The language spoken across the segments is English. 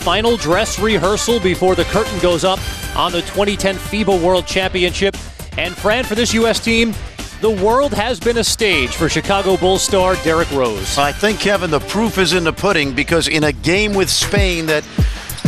final dress rehearsal before the curtain goes up on the 2010 FIBA World Championship. And Fran, for this U.S. team, the world has been a stage for Chicago Bulls star Derrick Rose. I think, Kevin, the proof is in the pudding, because in a game with Spain that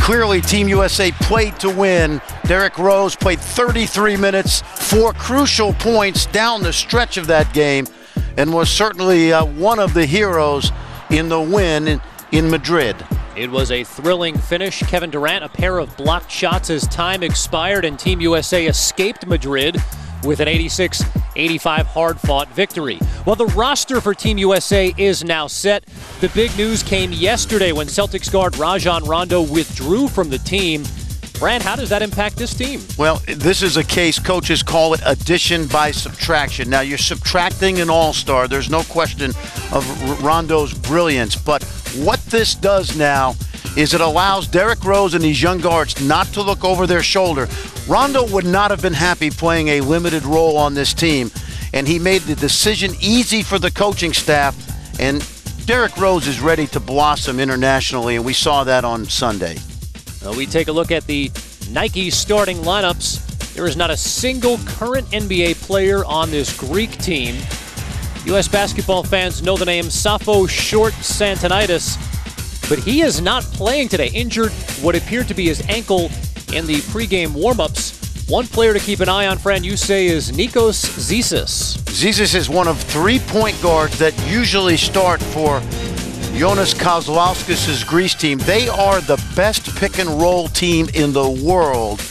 clearly Team USA played to win, Derrick Rose played 33 minutes, 4 crucial points down the stretch of that game, and was certainly one of the heroes in the win in Madrid. It was a thrilling finish. Kevin Durant, a pair of blocked shots as time expired, and Team USA escaped Madrid with an 86-85 hard-fought victory. Well, the roster for Team USA is now set. The big news came yesterday when Celtics guard Rajon Rondo withdrew from the team. Fran, how does that impact this team? Well, this is a case coaches call it addition by subtraction. Now, you're subtracting an all-star. There's no question of Rondo's brilliance. But what this does now is it allows Derrick Rose and these young guards not to look over their shoulder. Rondo would not have been happy playing a limited role on this team, and he made the decision easy for the coaching staff, and Derrick Rose is ready to blossom internationally, and we saw that on Sunday. We take a look at the Nike starting lineups. There is not a single current NBA player on this Greek team. U.S. basketball fans know the name Safo Short Santonitis, but he is not playing today. Injured what appeared to be his ankle in the pregame warm-ups. One player to keep an eye on, Fran, you say, is Nikos Zizis. Zizis is one of 3 point guards that usually start for Jonas Kozlowskis' Greece team. They are the best pick-and-roll team in the world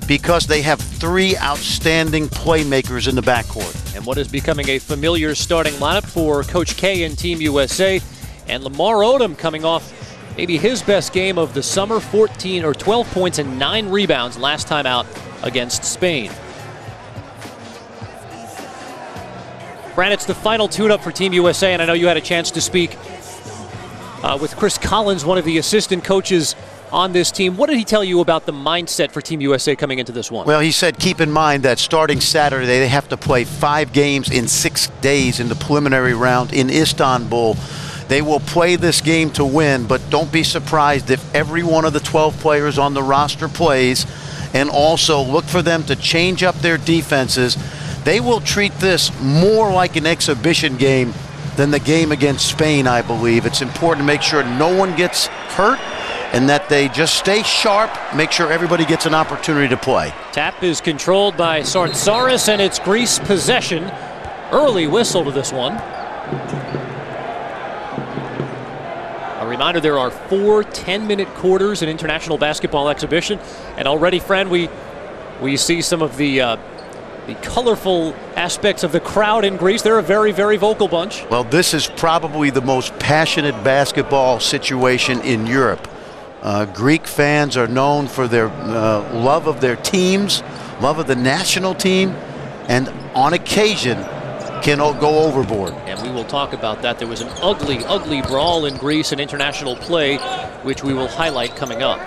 because they have 3 outstanding playmakers in the backcourt. And what is becoming a familiar starting lineup for Coach K and Team USA. And Lamar Odom coming off maybe his best game of the summer, 12 points and 9 rebounds last time out against Spain. Fran, it's the final tune-up for Team USA, and I know you had a chance to speak with Chris Collins, one of the assistant coaches on this team. What did he tell you about the mindset for Team USA coming into this one? Well, he said keep in mind that starting Saturday they have to play 5 games in 6 days in the preliminary round in Istanbul. They will play this game to win, but don't be surprised if every one of the 12 players on the roster plays, and also look for them to change up their defenses. They will treat this more like an exhibition game than the game against Spain, I believe. It's important to make sure no one gets hurt and that they just stay sharp, make sure everybody gets an opportunity to play. Tap is controlled by Sartsaris, and it's Greece possession. Early whistle to this one. A reminder, there are 4 10-minute quarters in international basketball exhibition, and already, Fran, we see some of the colorful aspects of the crowd in Greece. They're a very, very vocal bunch. Well, this is probably the most passionate basketball situation in Europe. Greek fans are known for their love of their teams, love of the national team, and on occasion can go overboard. And we will talk about that. There was an ugly, ugly brawl in Greece in international play, which we will highlight coming up.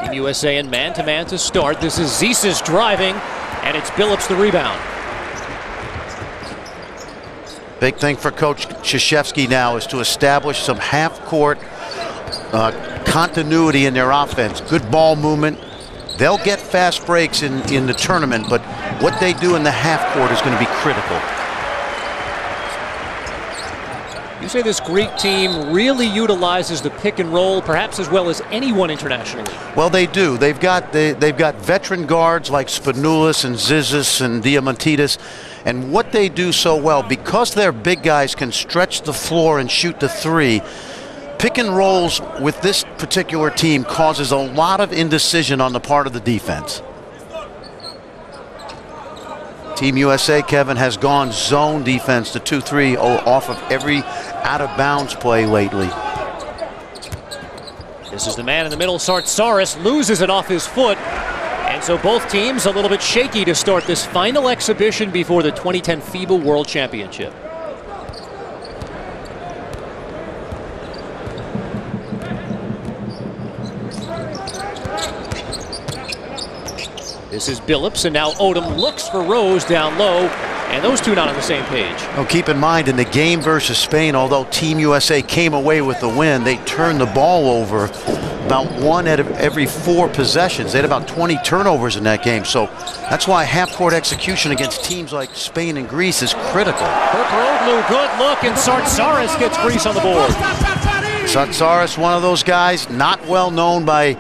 Team USA in man-to-man to start. This is Zizis driving, and it's Billups the rebound. Big thing for Coach Krzyzewski now is to establish some half-court continuity in their offense. Good ball movement. They'll get fast breaks in the tournament, but what they do in the half-court is going to be critical. You say this Greek team really utilizes the pick and roll, perhaps as well as anyone internationally. Well, they do. They've got veteran guards like Spanoulis and Zizis and Diamantidis, and what they do so well, because their big guys can stretch the floor and shoot the 3, pick and rolls with this particular team causes a lot of indecision on the part of the defense. Team USA, Kevin, has gone zone defense to 2-3 off of every out-of-bounds play lately. This is the man in the middle. Sartsaris loses it off his foot. And so both teams a little bit shaky to start this final exhibition before the 2010 FIBA World Championship. This is Billups, and now Odom looks for Rose down low. And those two not on the same page. Well, keep in mind, in the game versus Spain, although Team USA came away with the win, they turned the ball over about 1 out of every 4 possessions. They had about 20 turnovers in that game. So that's why half-court execution against teams like Spain and Greece is critical. Kuroglu, good look, and Sartsaris gets Greece on the board. Sartsaris, one of those guys, not well known by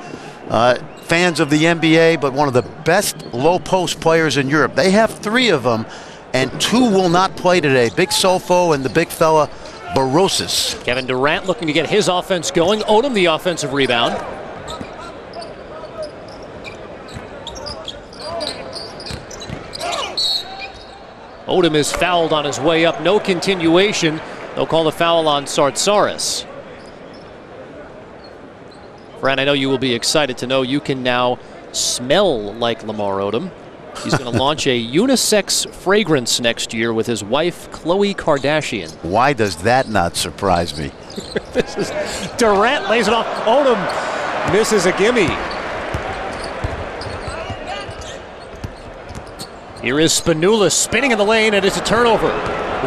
fans of the NBA, but one of the best low-post players in Europe. They have 3 of them, and 2 will not play today. Big Sofo and the big fella, Barosis. Kevin Durant looking to get his offense going. Odom the offensive rebound. Odom is fouled on his way up. No continuation. They'll call the foul on Sartsaris. Fran, I know you will be excited to know you can now smell like Lamar Odom. He's going to launch a unisex fragrance next year with his wife, Khloe Kardashian. Why does that not surprise me? This is Durant lays it off. Odom misses a gimme. Here is Spanoulis spinning in the lane, and it's a turnover.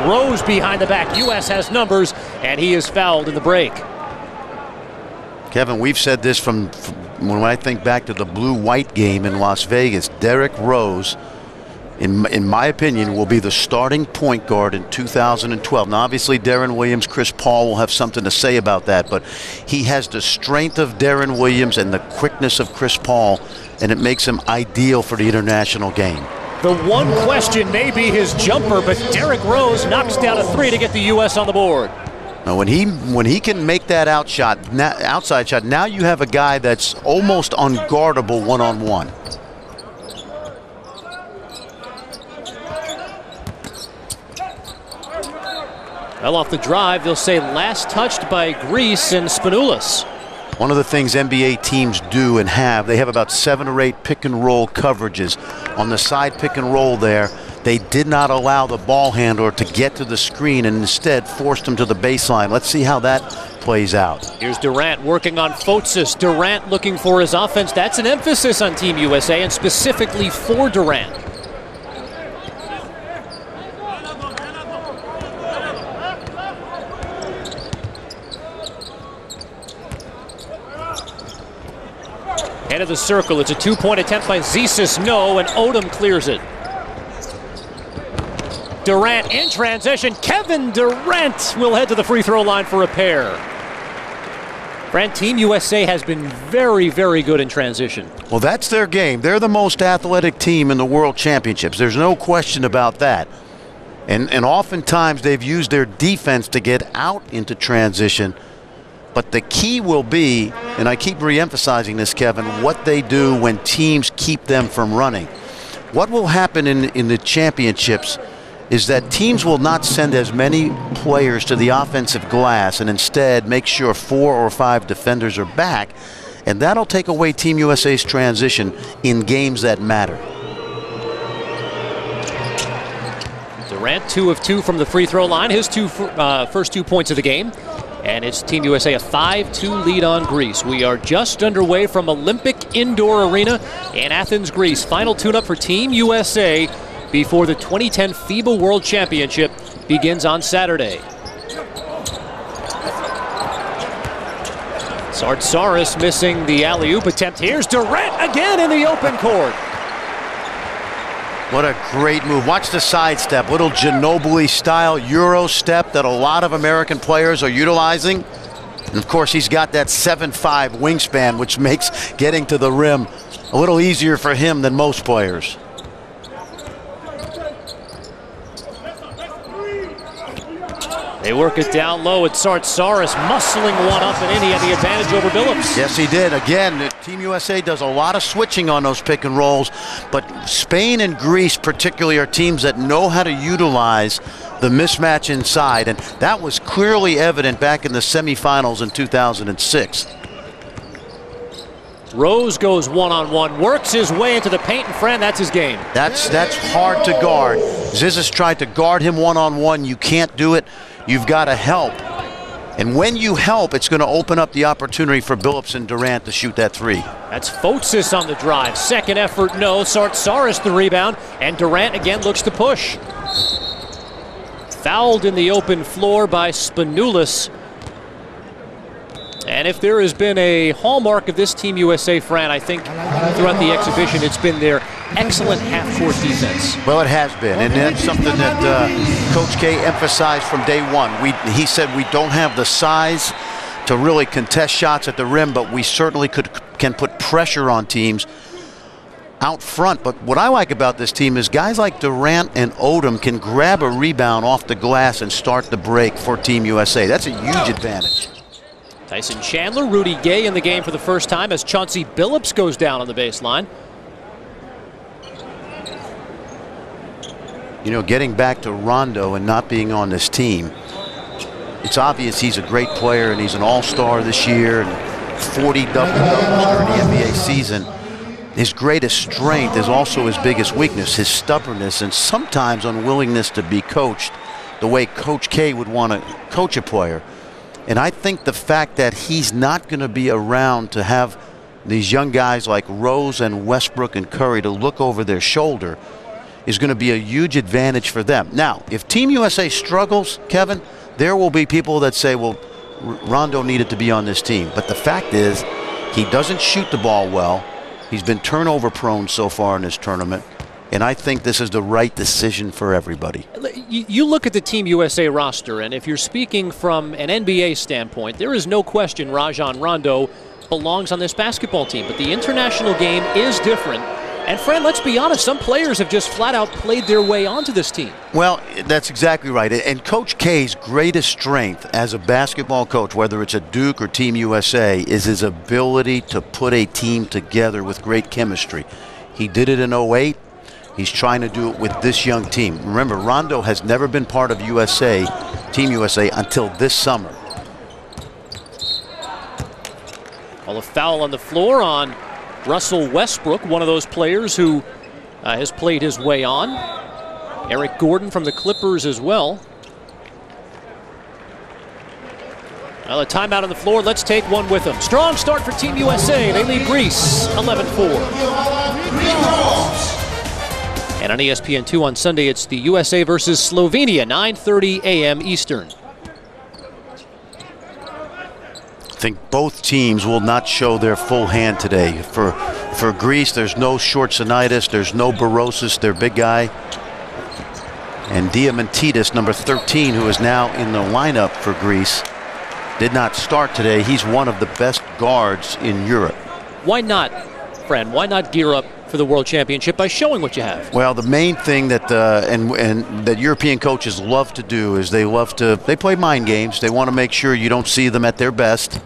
Rose behind the back. U.S. has numbers, and he is fouled in the break. Kevin, we've said this from when I think back to the blue-white game in Las Vegas. Derrick Rose, in my opinion, will be the starting point guard in 2012. Now, obviously, Deron Williams, Chris Paul will have something to say about that, but he has the strength of Deron Williams and the quickness of Chris Paul, and it makes him ideal for the international game. The one question may be his jumper, but Derrick Rose knocks down a 3 to get the U.S. on the board. Now, when he can make that outside shot, now you have a guy that's almost unguardable one-on-one. Well, off the drive, they'll say last touched by Greece and Spanoulis. One of the things NBA teams do and have, they have about 7 or 8 pick-and-roll coverages. On the side pick-and-roll there, they did not allow the ball handler to get to the screen and instead forced him to the baseline. Let's see how that plays out. Here's Durant working on Fotis. Durant looking for his offense. That's an emphasis on Team USA and specifically for Durant. Head of the circle. It's a 2-point attempt by Zisis. No, and Odom clears it. Durant in transition. Kevin Durant will head to the free throw line for a pair. Fran, Team USA has been very, very good in transition. Well, that's their game. They're the most athletic team in the World Championships. There's no question about that. And oftentimes they've used their defense to get out into transition. But the key will be, and I keep re-emphasizing this, Kevin, what they do when teams keep them from running. What will happen in the championships is that teams will not send as many players to the offensive glass and instead make sure 4 or 5 defenders are back, and that'll take away Team USA's transition in games that matter. Durant 2 of 2 from the free throw line, his first 2 points of the game. And it's Team USA a 5-2 lead on Greece. We are just underway from Olympic Indoor Arena in Athens, Greece. Final tune-up for Team USA before the 2010 FIBA World Championship begins on Saturday. Sartsaris missing the alley-oop attempt. Here's Durant again in the open court. What a great move. Watch the sidestep, little Ginobili style Euro step that a lot of American players are utilizing. And of course, he's got that 7'5" wingspan, which makes getting to the rim a little easier for him than most players. They work it down low at Sartsaris, muscling one up and in. He had the advantage over Billups. Yes, he did. Again, Team USA does a lot of switching on those pick and rolls, but Spain and Greece particularly are teams that know how to utilize the mismatch inside, and that was clearly evident back in the semifinals in 2006. Rose goes one-on-one, works his way into the paint, and Fran, that's his game. That's hard to guard. Zisis tried to guard him one-on-one. You can't do it. You've got to help And when you help, it's going to open up the opportunity for Billups and Durant to shoot that three. That's Fotis on the drive. Second effort, no. Sartsaris the rebound. And Durant again looks to push. Fouled in the open floor by Spanoulis. And if there has been a hallmark of this Team USA, Fran, I think throughout the exhibition, it's been their excellent half-court defense. Well, it has been, and that's something that Coach K emphasized from day one. He said we don't have the size to really contest shots at the rim, but we certainly can put pressure on teams out front. But what I like about this team is guys like Durant and Odom can grab a rebound off the glass and start the break for Team USA. That's a huge advantage. Tyson Chandler, Rudy Gay in the game for the first time as Chauncey Billups goes down on the baseline. You know, getting back to Rondo and not being on this team, it's obvious he's a great player and he's an all-star this year and 40 double-doubles during the NBA season. His greatest strength is also his biggest weakness, his stubbornness and sometimes unwillingness to be coached the way Coach K would want to coach a player. And I think the fact that he's not going to be around to have these young guys like Rose and Westbrook and Curry to look over their shoulder is going to be a huge advantage for them. Now, if Team USA struggles, Kevin, there will be people that say, well, Rondo needed to be on this team. But the fact is, he doesn't shoot the ball well. He's been turnover prone so far in this tournament. And I think this is the right decision for everybody. You look at the Team USA roster, and if you're speaking from an NBA standpoint, there is no question Rajon Rondo belongs on this basketball team. But the international game is different. And, Fran, let's be honest, some players have just flat out played their way onto this team. Well, that's exactly right. And Coach K's greatest strength as a basketball coach, whether it's at Duke or Team USA, is his ability to put a team together with great chemistry. He did it in 08. He's trying to do it with this young team. Remember, Rondo has never been part of Team USA until this summer. Well, a foul on the floor on Russell Westbrook, one of those players who has played his way on. Eric Gordon from the Clippers as well. Well, a timeout on the floor. Let's take one with them. Strong start for Team USA. They lead Greece 11-4. And on ESPN2 on Sunday, it's the USA versus Slovenia, 9:30 a.m. Eastern. I think both teams will not show their full hand today. For Greece, there's no Shortsonitis, there's no Barosis, their big guy. And Diamantidis, number 13, who is now in the lineup for Greece, did not start today. He's one of the best guards in Europe. Why not, Fran? Why not gear up for the World Championship by showing what you have? Well, the main thing that and that European coaches love to do is they play mind games. They want to make sure you don't see them at their best.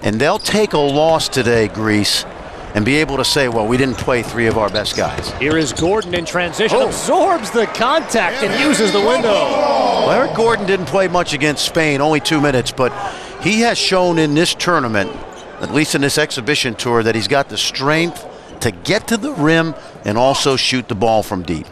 And they'll take a loss today, Greece, and be able to say, well, we didn't play three of our best guys. Here is Gordon in transition, absorbs the contact and uses the window. Well, Eric Gordon didn't play much against Spain, only 2 minutes, but he has shown in this tournament, at least in this exhibition tour, that he's got the strength to get to the rim and also shoot the ball from deep.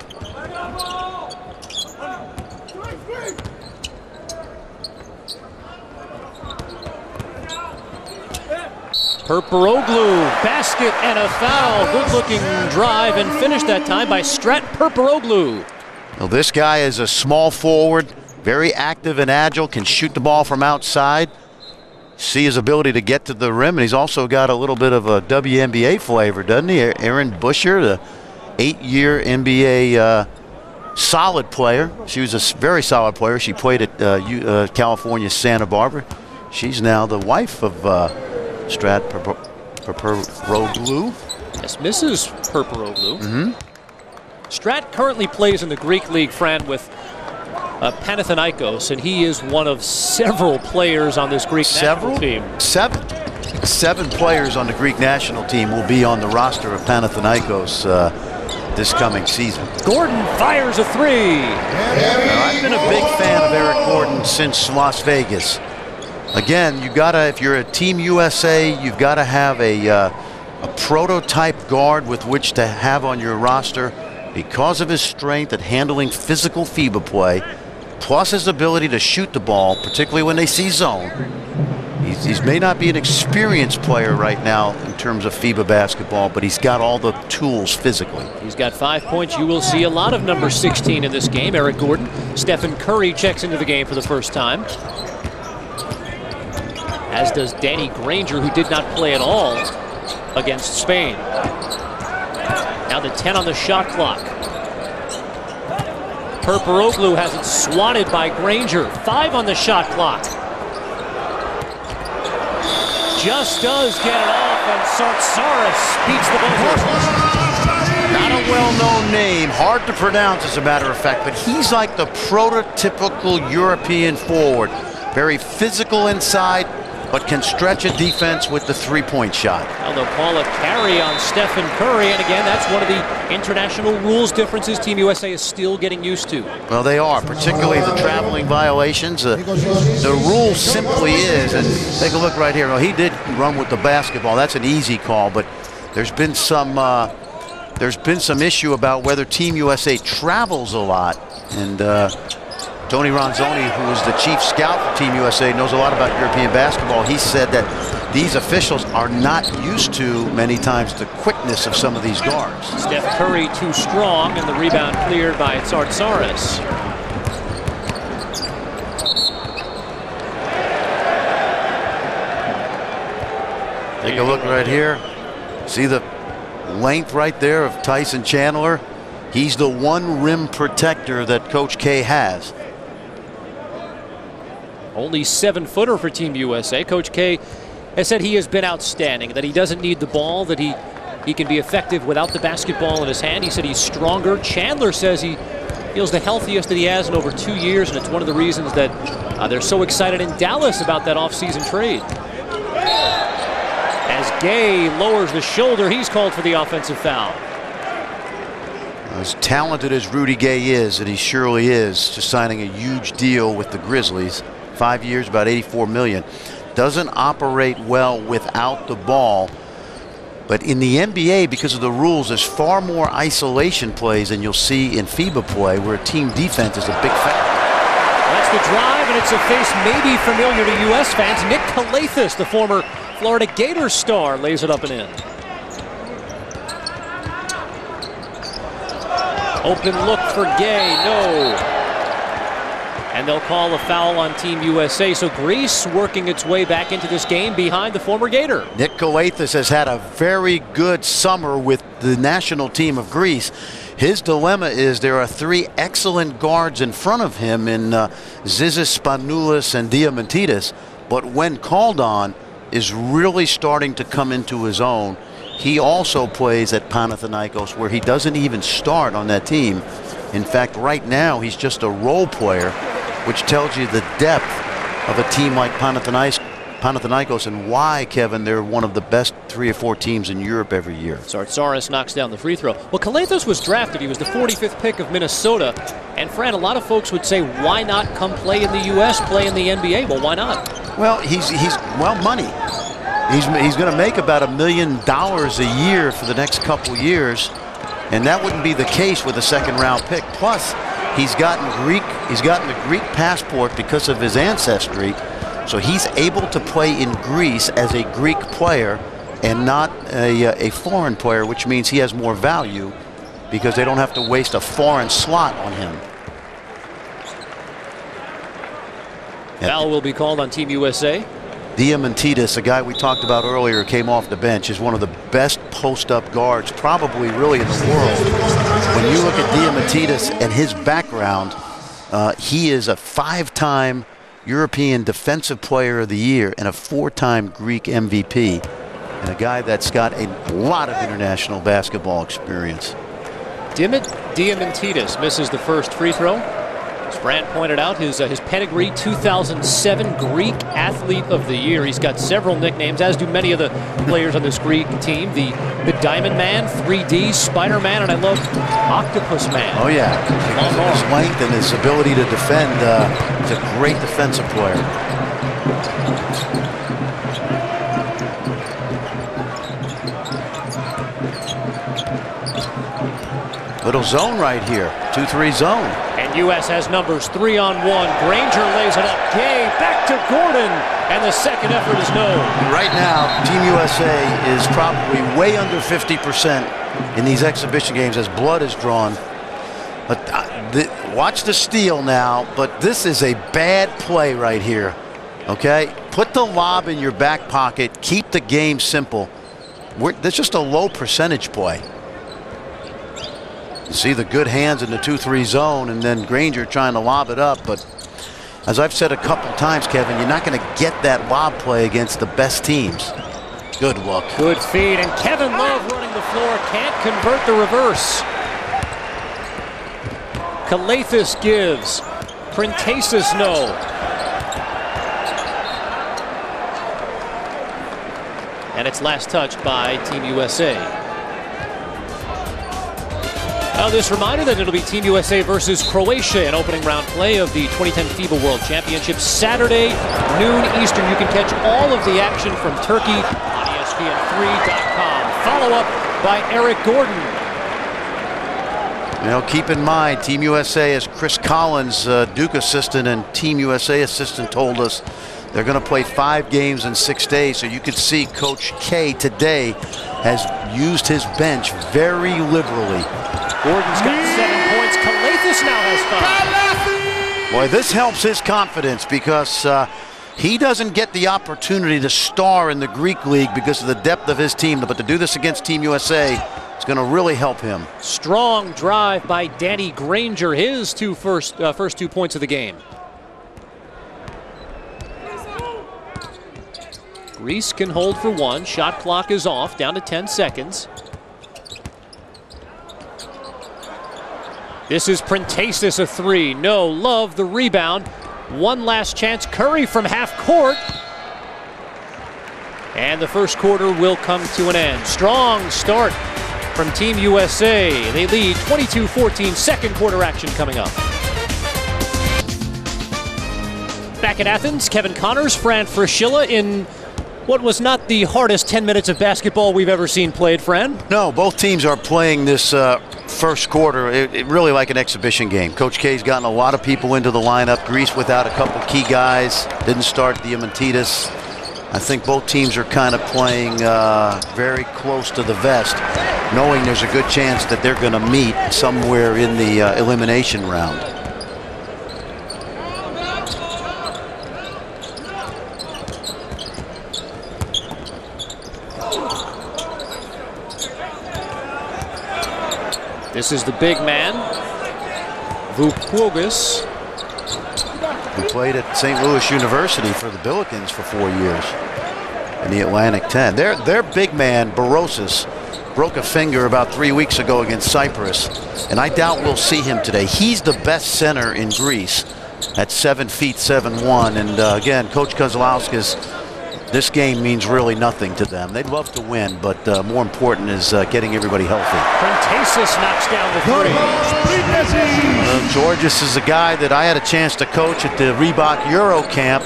Perperoglu, basket and a foul. Good-looking drive and finish that time by Strat Perperoglu. Well, this guy is a small forward, very active and agile, can shoot the ball from outside. See his ability to get to the rim, and he's also got a little bit of a WNBA flavor, doesn't he? Erin Busher, the 8-year NBA solid player. She was a very solid player. She played at California Santa Barbara. She's now the wife of Strat Perperoglu. Yes, Mrs. Perperoglu. Strat currently plays in the Greek League, Fran, with Panathinaikos, and he is one of several players on this Greek national team. Seven players on the Greek national team will be on the roster of Panathinaikos this coming season. Gordon fires a three. Now, I've been a big fan of Eric Gordon since Las Vegas. Again, you gotta, if you're a Team USA, you've got to have a prototype guard with which to have on your roster because of his strength at handling physical FIBA play, plus his ability to shoot the ball, particularly when they see zone. He may not be an experienced player right now in terms of FIBA basketball, but he's got all the tools physically. He's got 5 points. You will see a lot of number 16 in this game. Eric Gordon. Stephen Curry checks into the game for the first time, as does Danny Granger, who did not play at all against Spain. Now the 10 on the shot clock. Perperoglu has it swatted by Granger. 5 on the shot clock. Just does get it off, and Sartsaris beats the buzzer. Not a well-known name, hard to pronounce as a matter of fact, but he's like the prototypical European forward. Very physical inside, but can stretch a defense with the three-point shot. Well, they'll call a carry on Stephen Curry, and again, that's one of the international rules differences Team USA is still getting used to. Well, they are, particularly the traveling violations. The rule simply is, and take a look right here. Well, he did run with the basketball. That's an easy call, but there's been some issue about whether Team USA travels a lot, and Tony Ronzoni, who is the chief scout for Team USA, knows a lot about European basketball. He said that these officials are not used to, many times, the quickness of some of these guards. Steph Curry too strong, and the rebound cleared by Sartsaris. Take a look right here. See the length right there of Tyson Chandler? He's the one rim protector that Coach K has. Only 7-footer for Team USA. Coach K has said he has been outstanding, that he doesn't need the ball, that he can be effective without the basketball in his hand. He said he's stronger. Chandler says he feels the healthiest that he has in over 2 years, and it's one of the reasons that they're so excited in Dallas about that offseason trade. As Gay lowers the shoulder, he's called for the offensive foul. As talented as Rudy Gay is, and he surely is, just signing a huge deal with the Grizzlies. 5 years, about $84 million. Doesn't operate well without the ball. But in the NBA, because of the rules, there's far more isolation plays than you'll see in FIBA play, where team defense is a big factor. That's the drive, and it's a face maybe familiar to U.S. fans. Nick Calathis, the former Florida Gators star, lays it up and in. Open look for Gay, no. And they'll call a foul on Team USA. So Greece working its way back into this game behind the former Gator. Nick Calathis has had a very good summer with the national team of Greece. His dilemma is there are 3 excellent guards in front of him in Zizis, Spanoulis, and Diamantidis. But when called on, is really starting to come into his own. He also plays at Panathinaikos, where he doesn't even start on that team. In fact, right now, he's just a role player, which tells you the depth of a team like Panathinaikos and why, Kevin, they're one of the best 3 or 4 teams in Europe every year. Sartsaris knocks down the free throw. Well, Calathis was drafted. He was the 45th pick of Minnesota. And, Fran, a lot of folks would say, why not come play in the U.S., play in the NBA? Well, why not? Well, he's money. He's going to make about $1 million a year for the next couple years, and that wouldn't be the case with a second-round pick. Plus, he's gotten the Greek passport because of his ancestry, so he's able to play in Greece as a Greek player and not a foreign player, which means he has more value because they don't have to waste a foreign slot on him. Foul will be called on Team USA. Diamantidis, a guy we talked about earlier, came off the bench, is one of the best post-up guards probably really in the world. When you look at Diamantidis and his background, he is a 5-time European Defensive Player of the Year and a 4-time Greek MVP, and a guy that's got a lot of international basketball experience. Diamantidis misses the first free throw. As Fran pointed out, his pedigree, 2007 Greek Athlete of the Year. He's got several nicknames, as do many of the players on this Greek team. The Diamond Man, 3D, Spider-Man, and I love Octopus Man. Oh, yeah. Because of his length and his ability to defend, he's a great defensive player. Little zone right here. 2-3 zone. And U.S. has numbers 3-on-1. Granger lays it up. Gay back to Gordon. And the second effort is no. Right now, Team USA is probably way under 50% in these exhibition games as blood is drawn. But watch the steal now. But this is a bad play right here. Okay? Put the lob in your back pocket. Keep the game simple. There's just a low percentage play. You see the good hands in the 2-3 zone, and then Granger trying to lob it up. But as I've said a couple times, Kevin, you're not going to get that lob play against the best teams. Good look. Good feed, and Kevin Love running the floor can't convert the reverse. Calathis gives. Prentasis no. And it's last touched by Team USA. Now this reminder that it'll be Team USA versus Croatia in opening round play of the 2010 FIBA World Championship. Saturday, noon Eastern. You can catch all of the action from Turkey on ESPN3.com. Follow up by Eric Gordon. You know, keep in mind, Team USA, as Chris Collins, Duke assistant and Team USA assistant, told us, they're going to play 5 games in 6 days. So you could see Coach K today has used his bench very liberally. Gordon's got 7 points. Calathis now has 5. Boy, this helps his confidence because he doesn't get the opportunity to star in the Greek League because of the depth of his team. But to do this against Team USA, it's going to really help him. Strong drive by Danny Granger. His first 2 points of the game. Greece can hold for 1. Shot clock is off, down to 10 seconds. This is Prentasis, a 3. No. Love the rebound. One last chance. Curry from half court. And the first quarter will come to an end. Strong start from Team USA. They lead 22-14. Second quarter action coming up. Back at Athens, Kevin Connors, Fran Fraschilla in what was not the hardest 10 minutes of basketball we've ever seen played, Fran. No, both teams are playing this first quarter it really like an exhibition game. Coach K's gotten a lot of people into the lineup. Greece without a couple key guys. Didn't start Diamantidis. I think both teams are kind of playing very close to the vest, knowing there's a good chance that they're going to meet somewhere in the elimination round. This is the big man, Vukovic. Who played at St. Louis University for the Billikens for 4 years in the Atlantic 10. Their big man, Barosis, broke a finger about 3 weeks ago against Cyprus, and I doubt we'll see him today. He's the best center in Greece at 7 feet 7'1", and again, Coach Kozlowski's, this game means really nothing to them. They'd love to win, but more important is getting everybody healthy. Prentasis knocks down the 3. Georges is a guy that I had a chance to coach at the Reebok Euro Camp.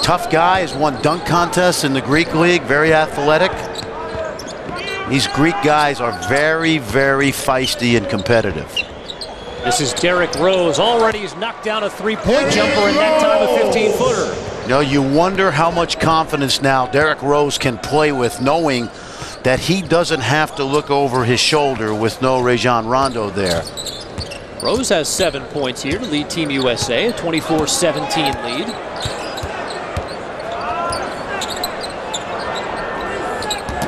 Tough guy, has won dunk contests in the Greek League, very athletic. These Greek guys are very, very feisty and competitive. This is Derrick Rose. Already he's knocked down a 3-point jumper, and that time a 15-footer. You know, you wonder how much confidence now Derrick Rose can play with, knowing that he doesn't have to look over his shoulder with no Rajon Rondo there. Rose has 7 points here to lead Team USA, a 24-17 lead.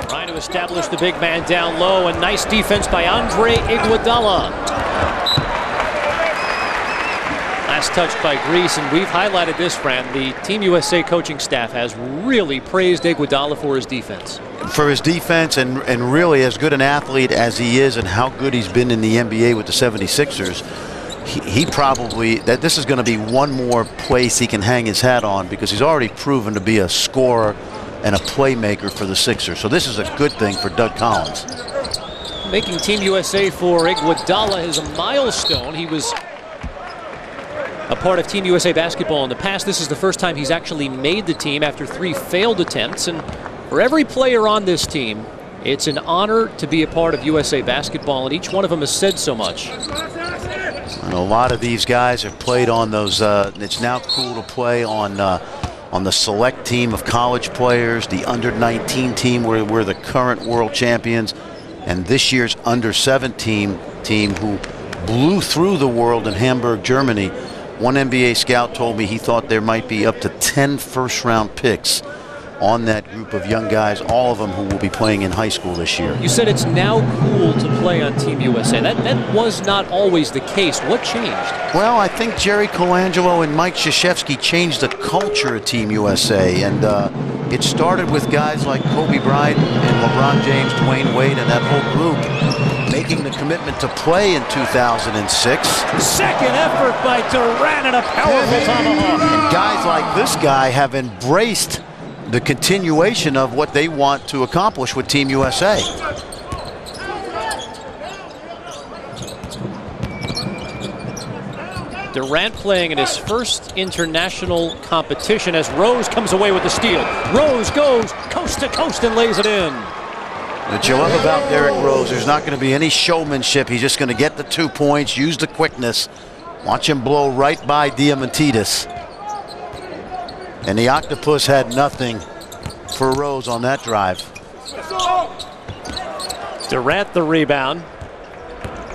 Trying to establish the big man down low, and nice defense by Andre Iguodala. Last touched by Greece, and we've highlighted this, Fran. The Team USA coaching staff has really praised Iguodala for his defense. For his defense, and really as good an athlete as he is and how good he's been in the NBA with the 76ers, he probably, that this is going to be one more place he can hang his hat on, because he's already proven to be a scorer and a playmaker for the Sixers. So this is a good thing for Doug Collins. Making Team USA for Iguodala is a milestone. He was a part of Team USA basketball in the past. This is the first time he's actually made the team after 3 failed attempts. And for every player on this team, it's an honor to be a part of USA basketball, and each one of them has said so much. And a lot of these guys have played on those. It's now cool to play on the select team of college players, the under-19 team where we're the current world champions, and this year's under-17 team who blew through the world in Hamburg, Germany. One NBA scout told me he thought there might be up to 10 first-round picks on that group of young guys, all of them who will be playing in high school this year. You said it's now cool to play on Team USA. That was not always the case. What changed? Well, I think Jerry Colangelo and Mike Krzyzewski changed the culture of Team USA, and it started with guys like Kobe Bryant and LeBron James, Dwayne Wade, and that whole group making the commitment to play in 2006. Second effort by Durant and a powerful tomahawk. And guys like this guy have embraced the continuation of what they want to accomplish with Team USA. Durant playing in his first international competition as Rose comes away with the steal. Rose goes coast to coast and lays it in. What you love about Derrick Rose, there's not going to be any showmanship. He's just going to get the 2 points, use the quickness. Watch him blow right by Diamantidis. And the Octopus had nothing for Rose on that drive. Durant the rebound.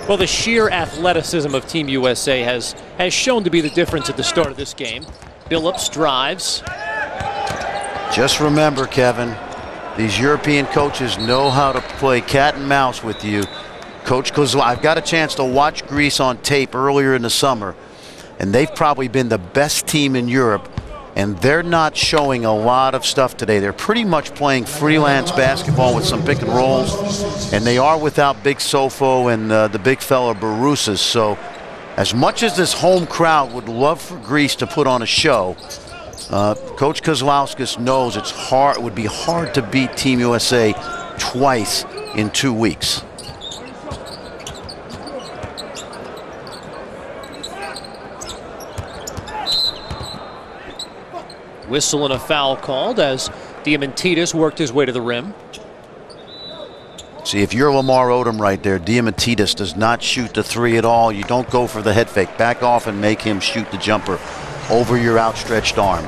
Well, the sheer athleticism of Team USA has shown to be the difference at the start of this game. Billups drives. Just remember, Kevin, these European coaches know how to play cat and mouse with you. Coach Kozlowski, I've got a chance to watch Greece on tape earlier in the summer, and they've probably been the best team in Europe, and they're not showing a lot of stuff today. They're pretty much playing freelance basketball with some pick and rolls, and they are without Big Sofo and the big fella Barousas. So as much as this home crowd would love for Greece to put on a show, Coach Kozlowski knows it's hard. It would be hard to beat Team USA twice in 2 weeks. Whistle and a foul called as Diamantidis worked his way to the rim. See, if you're Lamar Odom right there, Diamantidis does not shoot the three at all. You don't go for the head fake. Back off and make him shoot the jumper over your outstretched arm.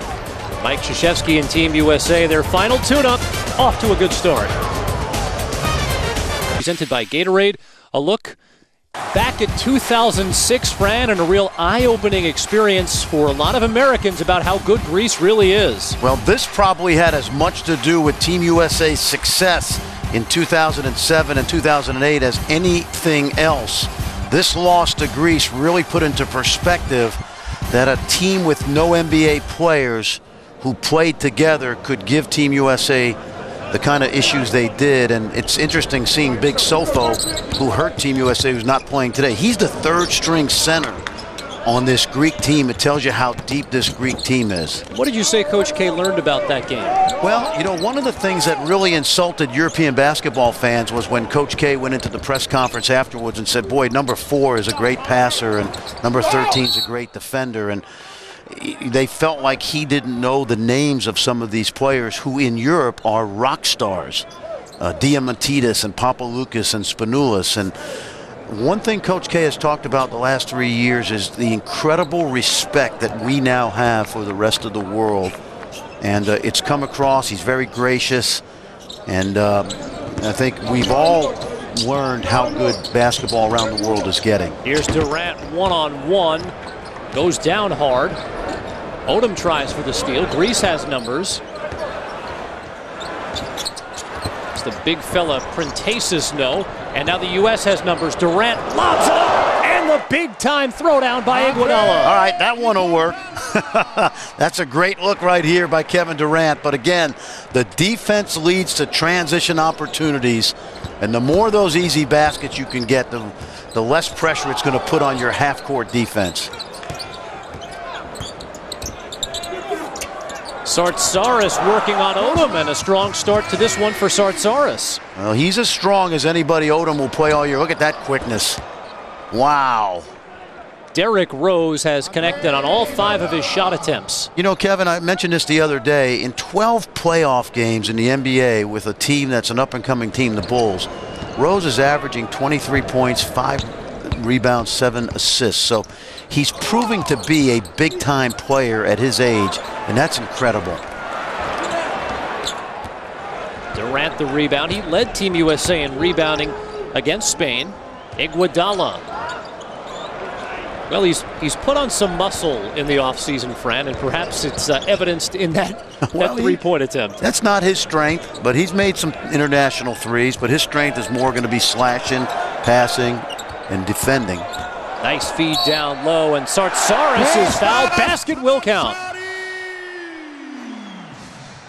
Mike Krzyzewski and Team USA, their final tune-up, off to a good start. Presented by Gatorade, a look back at 2006, Fran, and a real eye-opening experience for a lot of Americans about how good Greece really is. Well, this probably had as much to do with Team USA's success in 2007 and 2008 as anything else. This loss to Greece really put into perspective that a team with no NBA players who played together could give Team USA the kind of issues they did. And it's interesting seeing Big Sofo, who hurt Team USA, who's not playing today. He's the third string center on this Greek team. It tells you how deep this Greek team is. What did you say Coach K learned about that game? Well, you know, one of the things that really insulted European basketball fans was when Coach K went into the press conference afterwards and said, boy, number 4 is a great passer and number 13 is a great defender. And they felt like he didn't know the names of some of these players who in Europe are rock stars. Diamantidis and Papaloukas and Spanoulis. And one thing Coach K has talked about the last 3 years is the incredible respect that we now have for the rest of the world. And it's come across. He's very gracious. And I think we've all learned how good basketball around the world is getting. Here's Durant one-on-one. Goes down hard. Odom tries for the steal. Greece has numbers. It's the big fella Printasis no. And now the U.S. has numbers. Durant lobs it up. And the big-time throwdown by Iguodala. All right, that one will work. That's a great look right here by Kevin Durant. But again, the defense leads to transition opportunities. And the more those easy baskets you can get, the less pressure it's going to put on your half-court defense. Sartsaris working on Odom, and a strong start to this one for Sartsaris. Well, he's as strong as anybody Odom will play all year. Look at that quickness. Wow. Derrick Rose has connected on all 5 of his shot attempts. You know, Kevin, I mentioned this the other day. In 12 playoff games in the NBA with a team that's an up-and-coming team, the Bulls, Rose is averaging 23 points, 5 rebounds, 7 assists. So he's proving to be a big-time player at his age, and that's incredible. Durant the rebound. He led Team USA in rebounding against Spain. Iguodala. Well, he's put on some muscle in the offseason, Fran, and perhaps it's evidenced in that, well, that three-point attempt. That's not his strength, but he's made some international threes, but his strength is more going to be slashing, passing, and defending. Nice feed down low, and Sartsaris is fouled. Basket will count.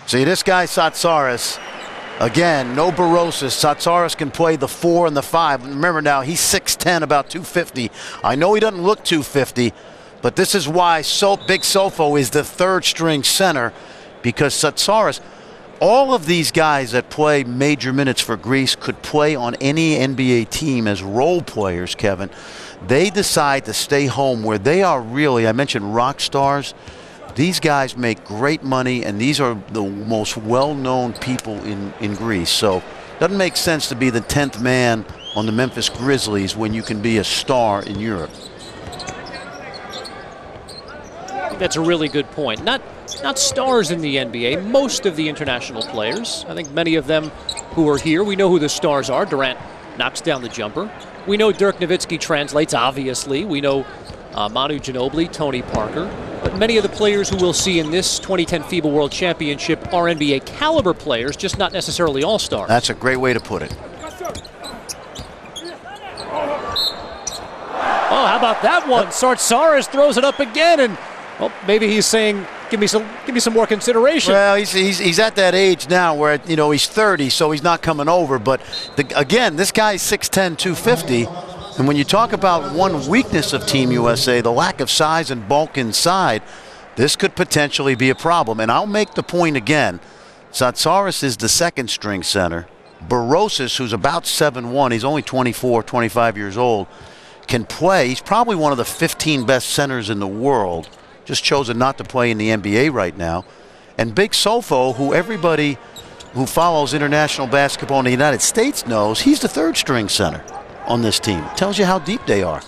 See, this guy Sartsaris, again, no Barosis. Sartsaris can play the 4 and the 5. Remember now, he's 6'10", about 250. I know he doesn't look 250, but this is why Big Sofo is the third-string center, because Sartsaris, all of these guys that play major minutes for Greece could play on any NBA team as role players, Kevin. They decide to stay home where they are really, I mentioned rock stars. These guys make great money, and these are the most well-known people in Greece. So it doesn't make sense to be the 10th man on the Memphis Grizzlies when you can be a star in Europe. That's a really good point. Not stars in the NBA, most of the international players. I think many of them who are here, we know who the stars are. Durant knocks down the jumper. We know Dirk Nowitzki translates, obviously. We know Manu Ginobili, Tony Parker. But many of the players who we'll see in this 2010 FIBA World Championship are NBA caliber players, just not necessarily all-stars. That's a great way to put it. Oh, how about that one? Sartsaris throws it up again, and well, maybe he's saying, give me some more consideration. Well, he's at that age now where, you know, he's 30, so he's not coming over. But again, this guy's 6'10", 250. And when you talk about one weakness of Team USA, the lack of size and bulk inside, this could potentially be a problem. And I'll make the point again. Sartsaris is the second-string center. Barosis, who's about 7'1", he's only 24, 25 years old, can play. He's probably one of the 15 best centers in the world. Just chosen not to play in the NBA right now. And Big Sofo, who everybody who follows international basketball in the United States knows, he's the third-string center on this team. Tells you how deep they are.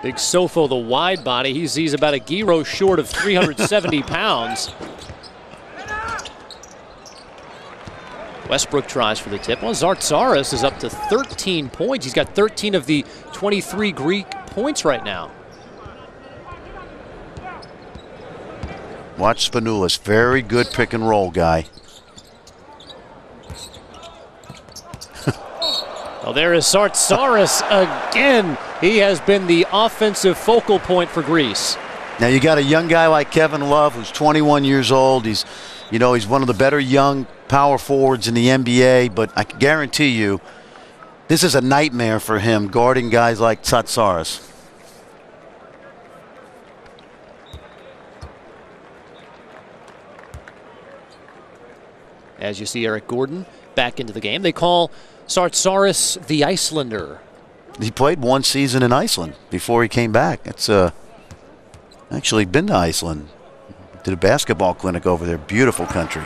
Big Sofo, the wide body, he's about a gyro short of 370 pounds. Westbrook tries for the tip. Well, Sartsaris is up to 13 points. He's got 13 of the 23 Greek points right now. Watch Spanoulis, very good pick and roll guy. Oh, there is Sartsaris again. He has been the offensive focal point for Greece. Now you got a young guy like Kevin Love, who's 21 years old. He's one of the better young power forwards in the NBA, but I can guarantee you, this is a nightmare for him guarding guys like Sartsaris. As you see Eric Gordon back into the game, they call Sartsaris the Icelander. He played one season in Iceland before he came back. It's actually been to Iceland. Did a basketball clinic over there. Beautiful country.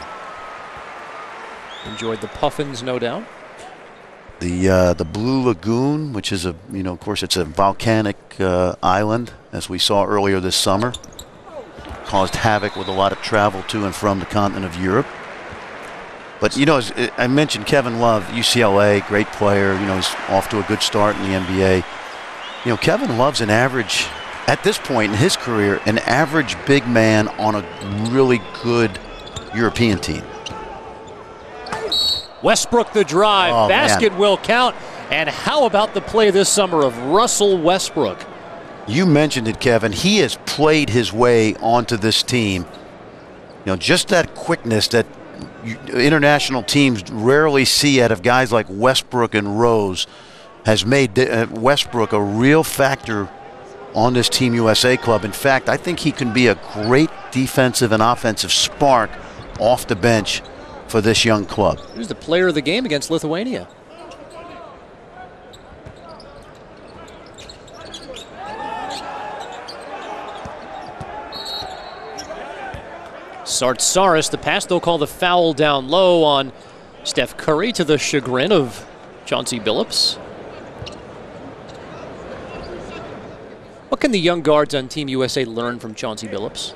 Enjoyed the puffins, no doubt. The Blue Lagoon, which is of course it's a volcanic island, as we saw earlier this summer, caused havoc with a lot of travel to and from the continent of Europe. But, as I mentioned, Kevin Love, UCLA, great player. He's off to a good start in the NBA. Kevin Love's an average, at this point in his career, an average big man on a really good European team. Westbrook the drive. Oh, basket man. Will count. And how about the play this summer of Russell Westbrook? You mentioned it, Kevin. He has played his way onto this team. Just that quickness that international teams rarely see out of guys like Westbrook and Rose has made Westbrook a real factor on this Team USA club. In fact, I think he can be a great defensive and offensive spark off the bench for this young club. He was the player of the game against Lithuania. Sartsaris, the pass, they'll call the foul down low on Steph Curry to the chagrin of Chauncey Billups. What can the young guards on Team USA learn from Chauncey Billups?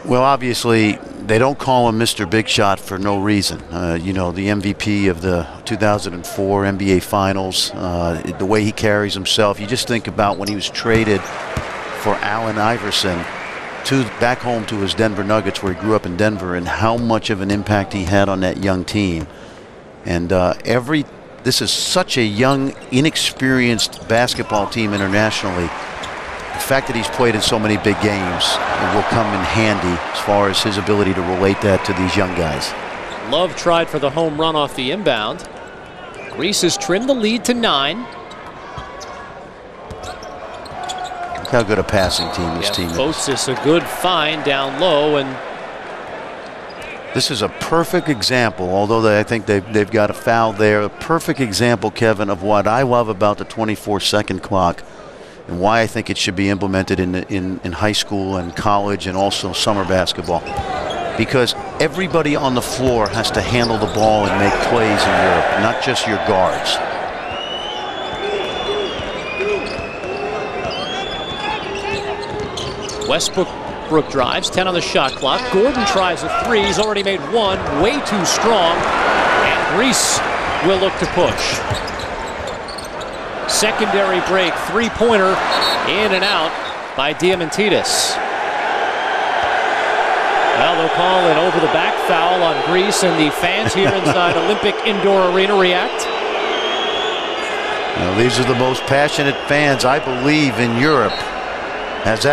Well, obviously, they don't call him Mr. Big Shot for no reason. You know, the MVP of the 2004 NBA Finals, the way he carries himself. You just think about when he was traded for Allen Iverson back home to his Denver Nuggets, where he grew up in Denver, and how much of an impact he had on that young team. And this is such a young, inexperienced basketball team internationally. The fact that he's played in so many big games will come in handy as far as his ability to relate that to these young guys. Love tried for the home run off the inbound. Greece has trimmed the lead to 9. Look how good a passing team this team is. Fotis, a good find down low, and this is a perfect example, although I think they've got a foul there. A perfect example, Kevin, of what I love about the 24-second clock and why I think it should be implemented in high school and college and also summer basketball. Because everybody on the floor has to handle the ball and make plays in Europe, not just your guards. Westbrook drives, 10 on the shot clock. Gordon tries a 3. He's already made 1, way too strong. And Greece will look to push. Secondary break, 3-pointer, in and out by Diamantidis. Well, they'll call an over-the-back foul on Greece, and the fans here inside Olympic Indoor Arena react. Now, these are the most passionate fans, I believe, in Europe, as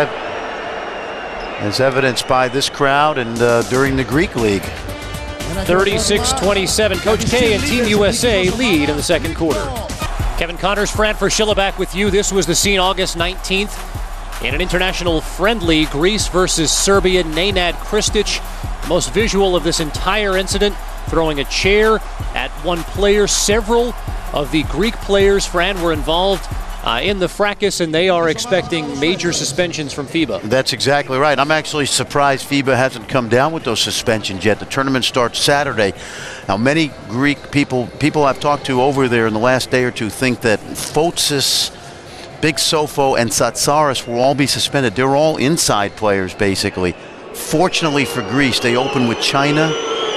evidenced by this crowd and during the Greek League. 36-27, Coach K and Team USA lead in the second quarter. Kevin Connors, Fran Fraschilla back with you. This was the scene August 19th in an international friendly, Greece versus Serbia. Nenad Kristic, the most visual of this entire incident, throwing a chair at one player. Several of the Greek players, Fran, were involved in the fracas, and they are expecting major suspensions from FIBA. That's exactly right. I'm actually surprised FIBA hasn't come down with those suspensions yet. The tournament starts Saturday. Now, many Greek people I've talked to over there in the last day or two think that Fotis, Big Sofo, and Tsatsaris will all be suspended. They're all inside players, basically. Fortunately for Greece, they open with China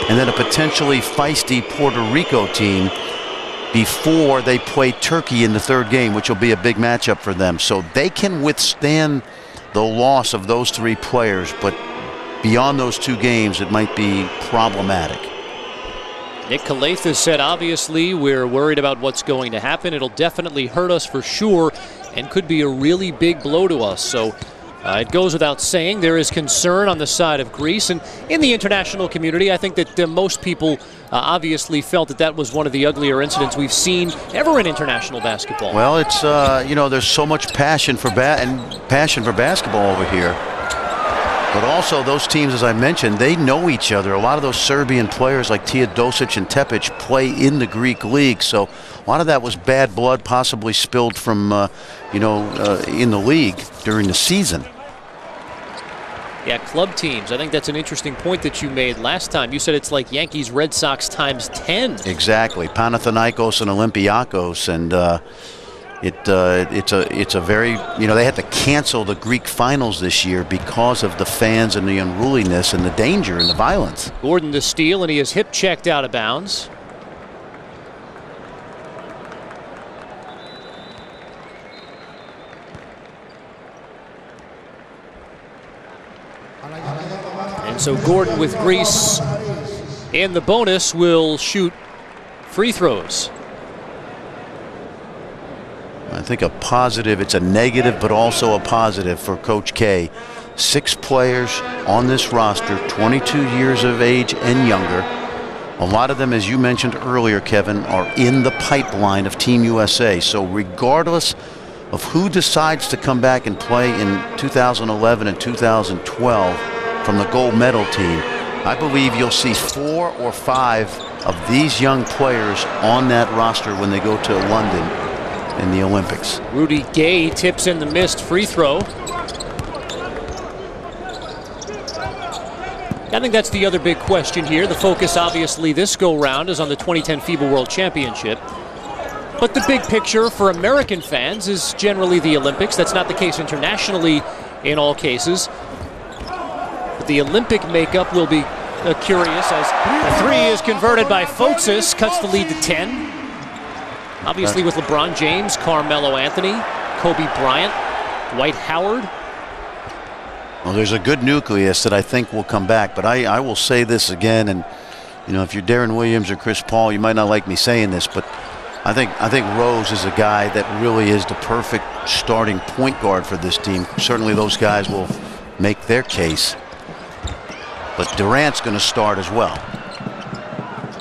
and then a potentially feisty Puerto Rico team before they play Turkey in the third game, which will be a big matchup for them. So they can withstand the loss of those 3 players, but beyond those 2 games, it might be problematic. Nick Kalathis said, obviously, we're worried about what's going to happen. It'll definitely hurt us for sure and could be a really big blow to us. So it goes without saying there is concern on the side of Greece. And in the international community, I think that most people obviously felt that was one of the uglier incidents we've seen ever in international basketball. Well, it's, you know, there's so much passion for basketball over here. But also those teams, as I mentioned, they know each other. A lot of those Serbian players like Teodosic and Tepic play in the Greek league. So a lot of that was bad blood possibly spilled from, in the league during the season. Yeah, club teams. I think that's an interesting point that you made last time. You said it's like Yankees, Red Sox times 10. Exactly. Panathinaikos and Olympiacos. And it's a very, they had to cancel the Greek finals this year because of the fans and the unruliness and the danger and the violence. Gordon the steal, and he is hip checked out of bounds. And so Gordon with Greece in the bonus will shoot free throws. I think a positive, it's a negative, but also a positive for Coach K. 6 players on this roster, 22 years of age and younger. A lot of them, as you mentioned earlier, Kevin, are in the pipeline of Team USA. So regardless of who decides to come back and play in 2011 and 2012 from the gold medal team, I believe you'll see 4 or 5 of these young players on that roster when they go to London in the Olympics. Rudy Gay tips in the missed free throw. I think that's the other big question here. The focus, obviously, this go-round is on the 2010 FIBA World Championship. But the big picture for American fans is generally the Olympics. That's not the case internationally in all cases. But the Olympic makeup will be curious as the three is converted by Fotis, cuts the lead to 10. Obviously with LeBron James, Carmelo Anthony, Kobe Bryant, Dwight Howard. Well, there's a good nucleus that I think will come back, but I will say this again, and you know, if you're Darren Williams or Chris Paul, you might not like me saying this, but I think Rose is a guy that really is the perfect starting point guard for this team. Certainly those guys will make their case, but Durant's going to start as well.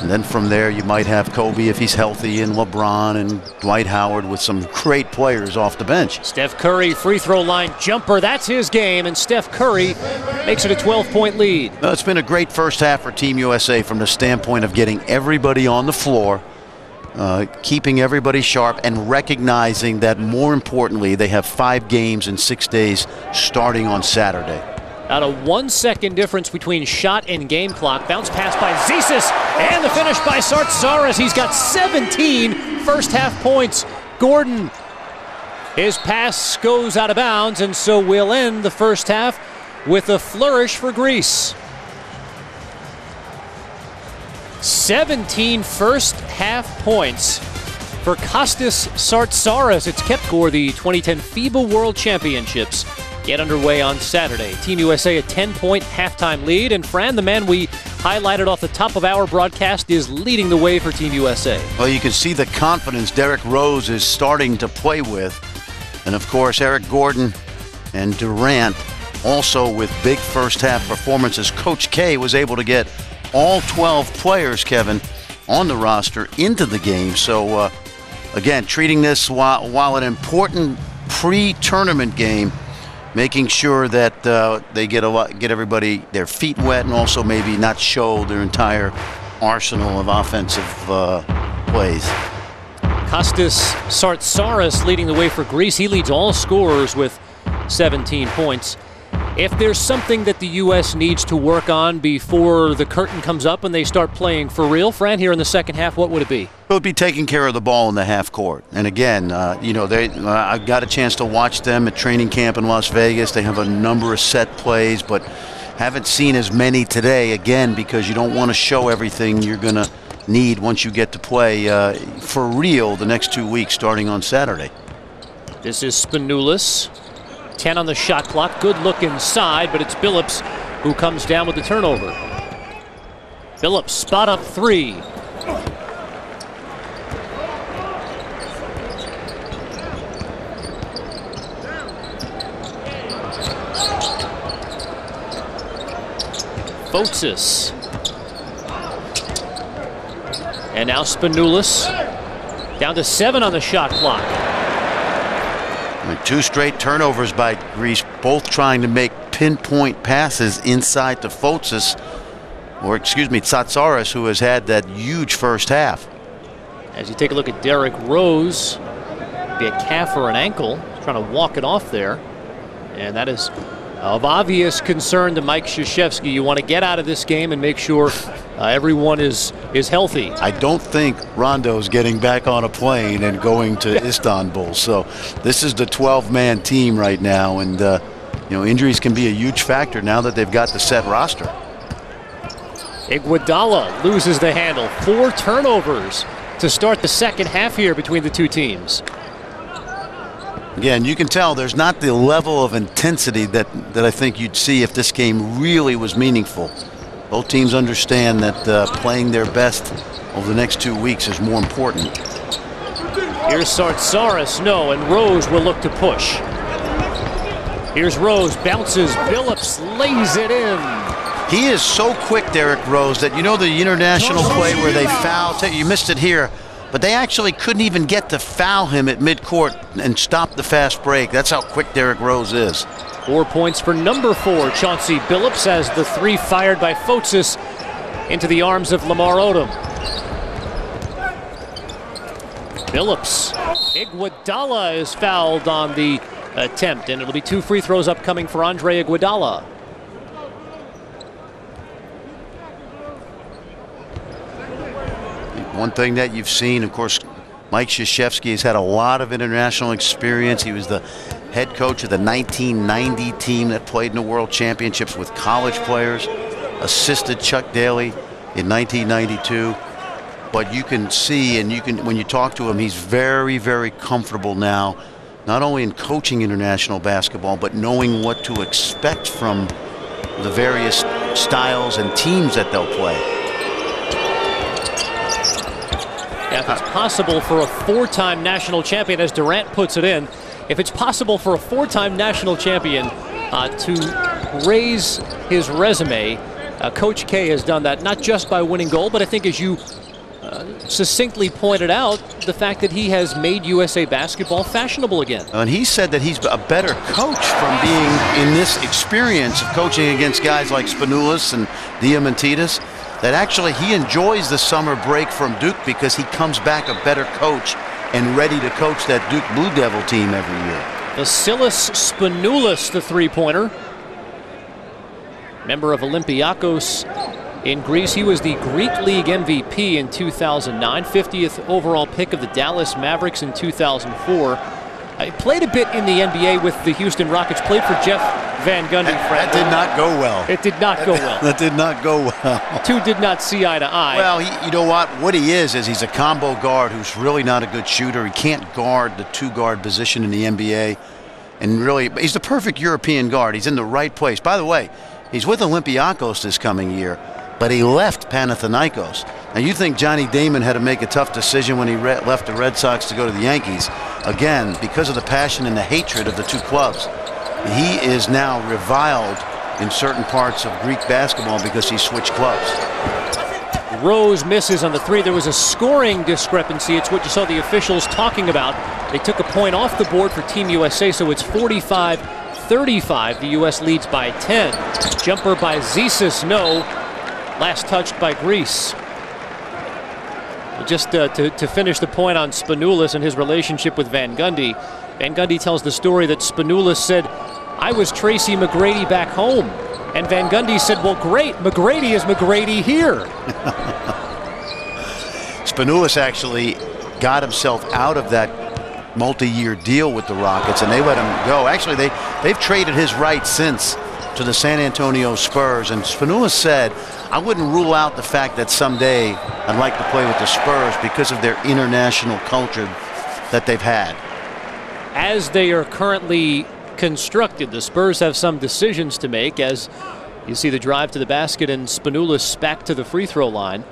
And then from there, you might have Kobe if he's healthy, and LeBron and Dwight Howard with some great players off the bench. Steph Curry, free throw line jumper. That's his game, and Steph Curry makes it a 12-point lead. Well, it's been a great first half for Team USA from the standpoint of getting everybody on the floor, keeping everybody sharp, and recognizing that more importantly, they have 5 games in 6 days starting on Saturday. Out of 1 second difference between shot and game clock. Bounce pass by Zisis, and the finish by Sartsaris. He's got 17 first half points. Gordon, his pass goes out of bounds, and so we'll end the first half with a flourish for Greece. 17 first half points for Kostas Sartsaris. It's Kepgor, the 2010 FIBA World Championships, get underway on Saturday. Team USA a 10-point halftime lead, and Fran, the man we highlighted off the top of our broadcast, is leading the way for Team USA. Well, you can see the confidence Derrick Rose is starting to play with, and of course Eric Gordon and Durant also with big first half performances. Coach K was able to get all 12 players, Kevin, on the roster into the game. So again, treating this while an important pre-tournament game, making sure that they get everybody their feet wet, and also maybe not show their entire arsenal of offensive plays. Kostas Sartsaris leading the way for Greece. He leads all scorers with 17 points. If there's something that the U.S. needs to work on before the curtain comes up and they start playing for real, Fran, here in the second half, what would it be? It would be taking care of the ball in the half court. And again, you know, I got a chance to watch them at training camp in Las Vegas. They have a number of set plays, but haven't seen as many today, again, because you don't want to show everything you're going to need once you get to play for real the next 2 weeks starting on Saturday. This is Spanoulis. 10 on the shot clock. Good look inside, but it's Billups who comes down with the turnover. Billups spot up 3. Fotis. And now Spanoulis down to 7 on the shot clock. 2 straight turnovers by Greece, both trying to make pinpoint passes inside to Fotis, or excuse me, Sartsaris, who has had that huge first half. As you take a look at Derrick Rose, be a calf or an ankle, trying to walk it off there. And that is of obvious concern to Mike Krzyzewski. You want to get out of this game and make sure everyone is healthy. I don't think Rondo's getting back on a plane and going to Istanbul. So this is the 12-man team right now, and you know, injuries can be a huge factor now that they've got the set roster. Iguodala loses the handle. 4 turnovers to start the second half here between the two teams. Again, you can tell there's not the level of intensity that I think you'd see if this game really was meaningful. Both teams understand that playing their best over the next 2 weeks is more important. Here's Sartsaris, no, and Rose will look to push. Here's Rose, bounces, Billups lays it in. He is so quick, Derrick Rose, that you know the international play where they foul, you missed it here, but they actually couldn't even get to foul him at midcourt and stop the fast break. That's how quick Derrick Rose is. 4 points for number 4, Chauncey Billups, as the 3 fired by Fotis into the arms of Lamar Odom. Billups. Iguodala is fouled on the attempt, and it'll be 2 free throws upcoming for Andre Iguodala. One thing that you've seen, of course, Mike Krzyzewski has had a lot of international experience. He was the head coach of the 1990 team that played in the World Championships with college players, assisted Chuck Daly in 1992. But you can see, and when you talk to him, he's very, very comfortable now, not only in coaching international basketball, but knowing what to expect from the various styles and teams that they'll play. Yeah, if it's possible for a four-time national champion, as Durant puts it in, if it's possible for a four-time national champion to raise his resume, Coach K has done that not just by winning gold, but I think, as you succinctly pointed out, the fact that he has made USA basketball fashionable again. And he said that he's a better coach from being in this experience of coaching against guys like Spanoulis and Diamantidis, that actually he enjoys the summer break from Duke because he comes back a better coach and ready to coach that Duke Blue Devil team every year. Vasilis Spanoulis, the three-pointer. Member of Olympiakos in Greece. He was the Greek League MVP in 2009, 50th overall pick of the Dallas Mavericks in 2004. He played a bit in the NBA with the Houston Rockets, played for Jeff Van Gundy. That did not go well. It did not go well. That did not go well. Two did not see eye to eye. Well, you know what he is he's a combo guard who's really not a good shooter. He can't guard the two-guard position in the NBA. And really, he's the perfect European guard. He's in the right place. By the way, he's with Olympiakos this coming year, but he left Panathinaikos. Now, you think Johnny Damon had to make a tough decision when he left the Red Sox to go to the Yankees. Again, because of the passion and the hatred of the two clubs, he is now reviled in certain parts of Greek basketball because he switched clubs. Rose misses on the three. There was a scoring discrepancy. It's what you saw the officials talking about. They took a point off the board for Team USA, so it's 45-35. The U.S. leads by 10. Jumper by Zisis, no. Last touched by Greece. Just to finish the point on Spanoulis and his relationship with Van Gundy, Van Gundy tells the story that Spanoulis said, "I was Tracy McGrady back home." And Van Gundy said, "Well, great, McGrady is McGrady here." Spanoulis actually got himself out of that multi-year deal with the Rockets, and they let him go. Actually, they've traded his rights since to the San Antonio Spurs, and Spanoulis said, "I wouldn't rule out the fact that someday I'd like to play with the Spurs because of their international culture that they've had." As they are currently constructed, the Spurs have some decisions to make, as you see the drive to the basket and Spanoulis back to the free throw line.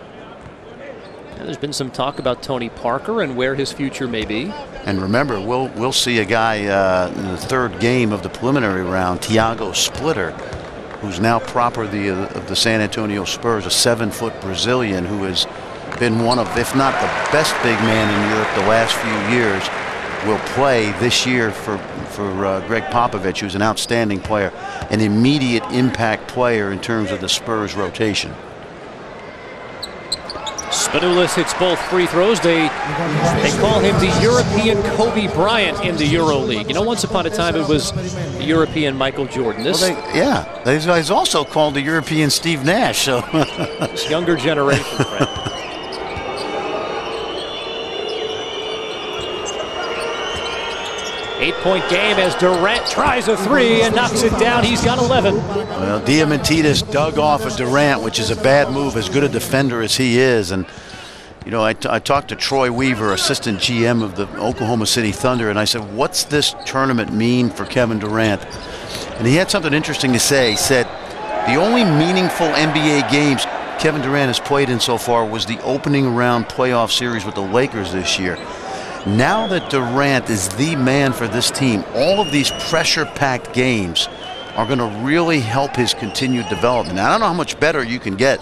And there's been some talk about Tony Parker and where his future may be. And remember, we'll see a guy in the third game of the preliminary round, Thiago Splitter, who's now proper of the San Antonio Spurs, a 7-foot Brazilian who has been one of, if not the best big man in Europe the last few years, will play this year for Greg Popovich, who's an outstanding player, an immediate impact player in terms of the Spurs rotation. Spanoulis hits both free throws. They call him the European Kobe Bryant in the EuroLeague. You know, once upon a time it was the European Michael Jordan. He's also called the European Steve Nash. So this younger generation, Fred. Eight-point game as Durant tries a three and knocks it down. He's got 11. Well, Diamantidis dug off of Durant, which is a bad move, as good a defender as he is. And, you know, I talked to Troy Weaver, assistant GM of the Oklahoma City Thunder, and I said, what's this tournament mean for Kevin Durant? And he had something interesting to say. He said, the only meaningful NBA games Kevin Durant has played in so far was the opening round playoff series with the Lakers this year. Now that Durant is the man for this team, all of these pressure-packed games are going to really help his continued development. Now, I don't know how much better you can get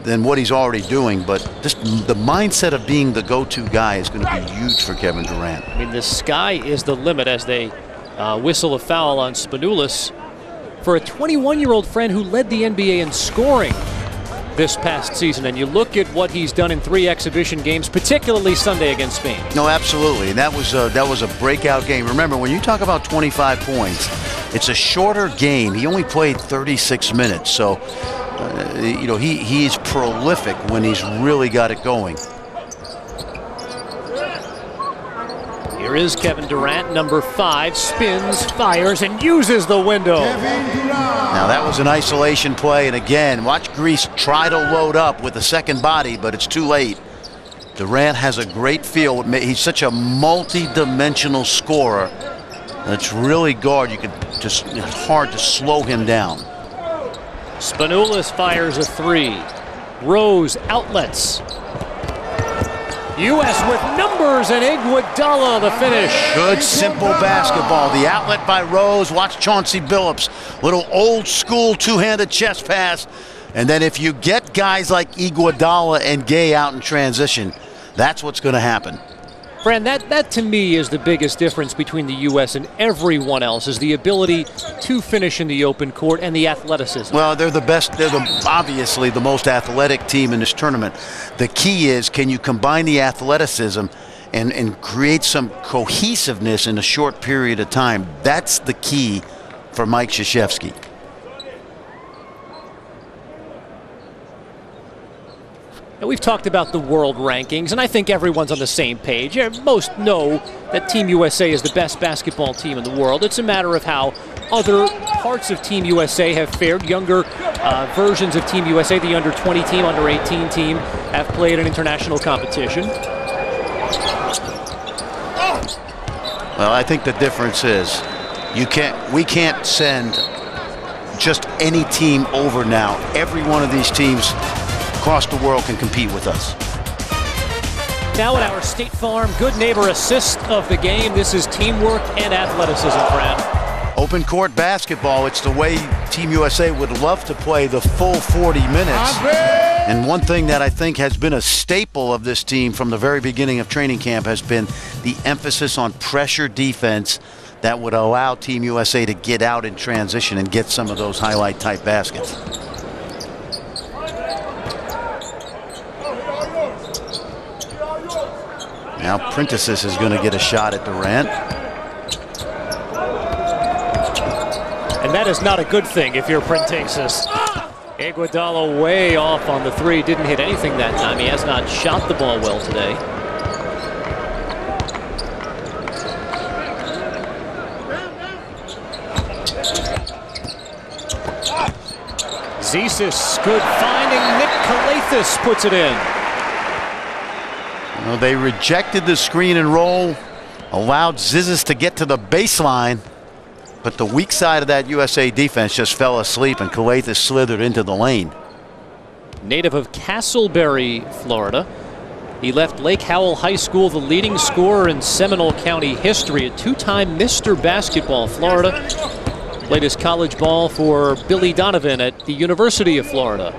than what he's already doing, but just the mindset of being the go-to guy is going to be huge for Kevin Durant. I mean, the sky is the limit as they whistle a foul on Spanoulis for a 21-year-old friend who led the NBA in scoring this past season, and you look at what he's done in 3 exhibition games, particularly Sunday against Spain. No, absolutely, and that was a breakout game. Remember, when you talk about 25 points, it's a shorter game. He only played 36 minutes, so you know, he's prolific when he's really got it going. Here is Kevin Durant, number 5, spins, fires, and uses the window. Now that was an isolation play, and again, watch Greece try to load up with the second body, but it's too late. Durant has a great feel. He's such a multi-dimensional scorer, and it's really it's hard to slow him down. Spanoulis fires a 3. Rose outlets. U.S. with numbers, and Iguodala the finish. Good simple basketball. The outlet by Rose. Watch Chauncey Billups. Little old school two-handed chest pass. And then if you get guys like Iguodala and Gay out in transition, that's what's going to happen. Fran, that to me is the biggest difference between the U.S. and everyone else, is the ability to finish in the open court and the athleticism. Well, they're the best. They're obviously the most athletic team in this tournament. The key is, can you combine the athleticism and create some cohesiveness in a short period of time? That's the key for Mike Krzyzewski. Now, we've talked about the world rankings, and I think everyone's on the same page. Most know that Team USA is the best basketball team in the world. It's a matter of how other parts of Team USA have fared. Younger versions of Team USA, the under-20 team, under-18 team, have played in international competition. Well, I think the difference is we can't send just any team over now. Every one of these teams across the world can compete with us. Now at our State Farm Good Neighbor assist of the game, this is teamwork and athleticism, Fran. Open court basketball, it's the way Team USA would love to play the full 40 minutes. And one thing that I think has been a staple of this team from the very beginning of training camp has been the emphasis on pressure defense that would allow Team USA to get out in transition and get some of those highlight type baskets. Now Prentice is going to get a shot at Durant. And that is not a good thing if you're Prentice. Iguodala way off on the 3. Didn't hit anything that time. He has not shot the ball well today. Zisis, good finding. Nick Calathis puts it in. Well, they rejected the screen and roll, allowed Zisis to get to the baseline, but the weak side of that USA defense just fell asleep, and Calathis slithered into the lane. Native of Castleberry, Florida. He left Lake Howell High School the leading scorer in Seminole County history, a 2-time Mr. Basketball Florida. Played his college ball for Billy Donovan at the University of Florida.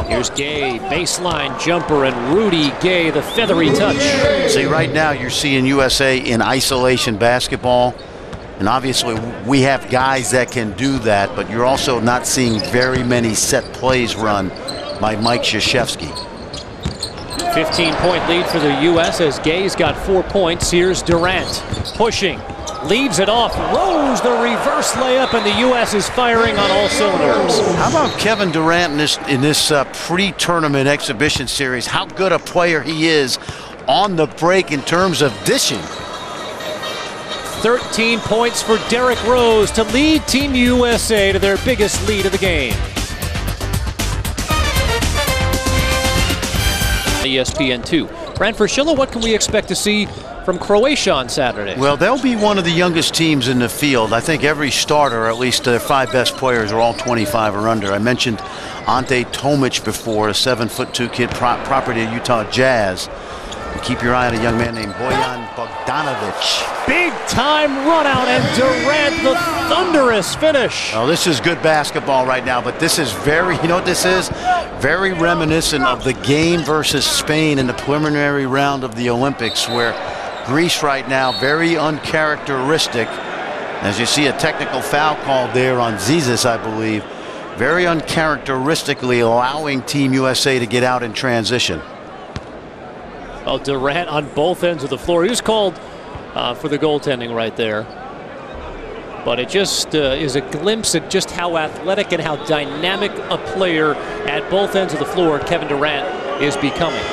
Here's Gay, baseline jumper, and Rudy Gay, the feathery touch. See, right now you're seeing USA in isolation basketball, and obviously we have guys that can do that, but you're also not seeing very many set plays run by Mike Krzyzewski. 15-point lead for the U.S. as Gay's got 4 points. Here's Durant pushing, leaves it off. Rose, the reverse layup, and the U.S. is firing on all cylinders. How about Kevin Durant in this pre-tournament exhibition series? How good a player he is on the break in terms of dishing. 13 points for Derrick Rose to lead Team USA to their biggest lead of the game. ESPN2. Brent Ferschilla, what can we expect to see from Croatia on Saturday? Well, they'll be one of the youngest teams in the field. I think every starter, or at least their 5 best players, are all 25 or under. I mentioned Ante Tomic before, a 7'2" kid, property of Utah Jazz. And keep your eye on a young man named Bojan Bogdanovic. Big time run out, and Durant the thunderous finish. Oh, this is good basketball right now, but this is very, you know what this is? Very reminiscent of the game versus Spain in the preliminary round of the Olympics, where Greece right now, very uncharacteristic. As you see a technical foul called there on Zisis, I believe. Very uncharacteristically allowing Team USA to get out in transition. Well, Durant on both ends of the floor. He was called for the goaltending right there. But it just is a glimpse at just how athletic and how dynamic a player at both ends of the floor Kevin Durant is becoming.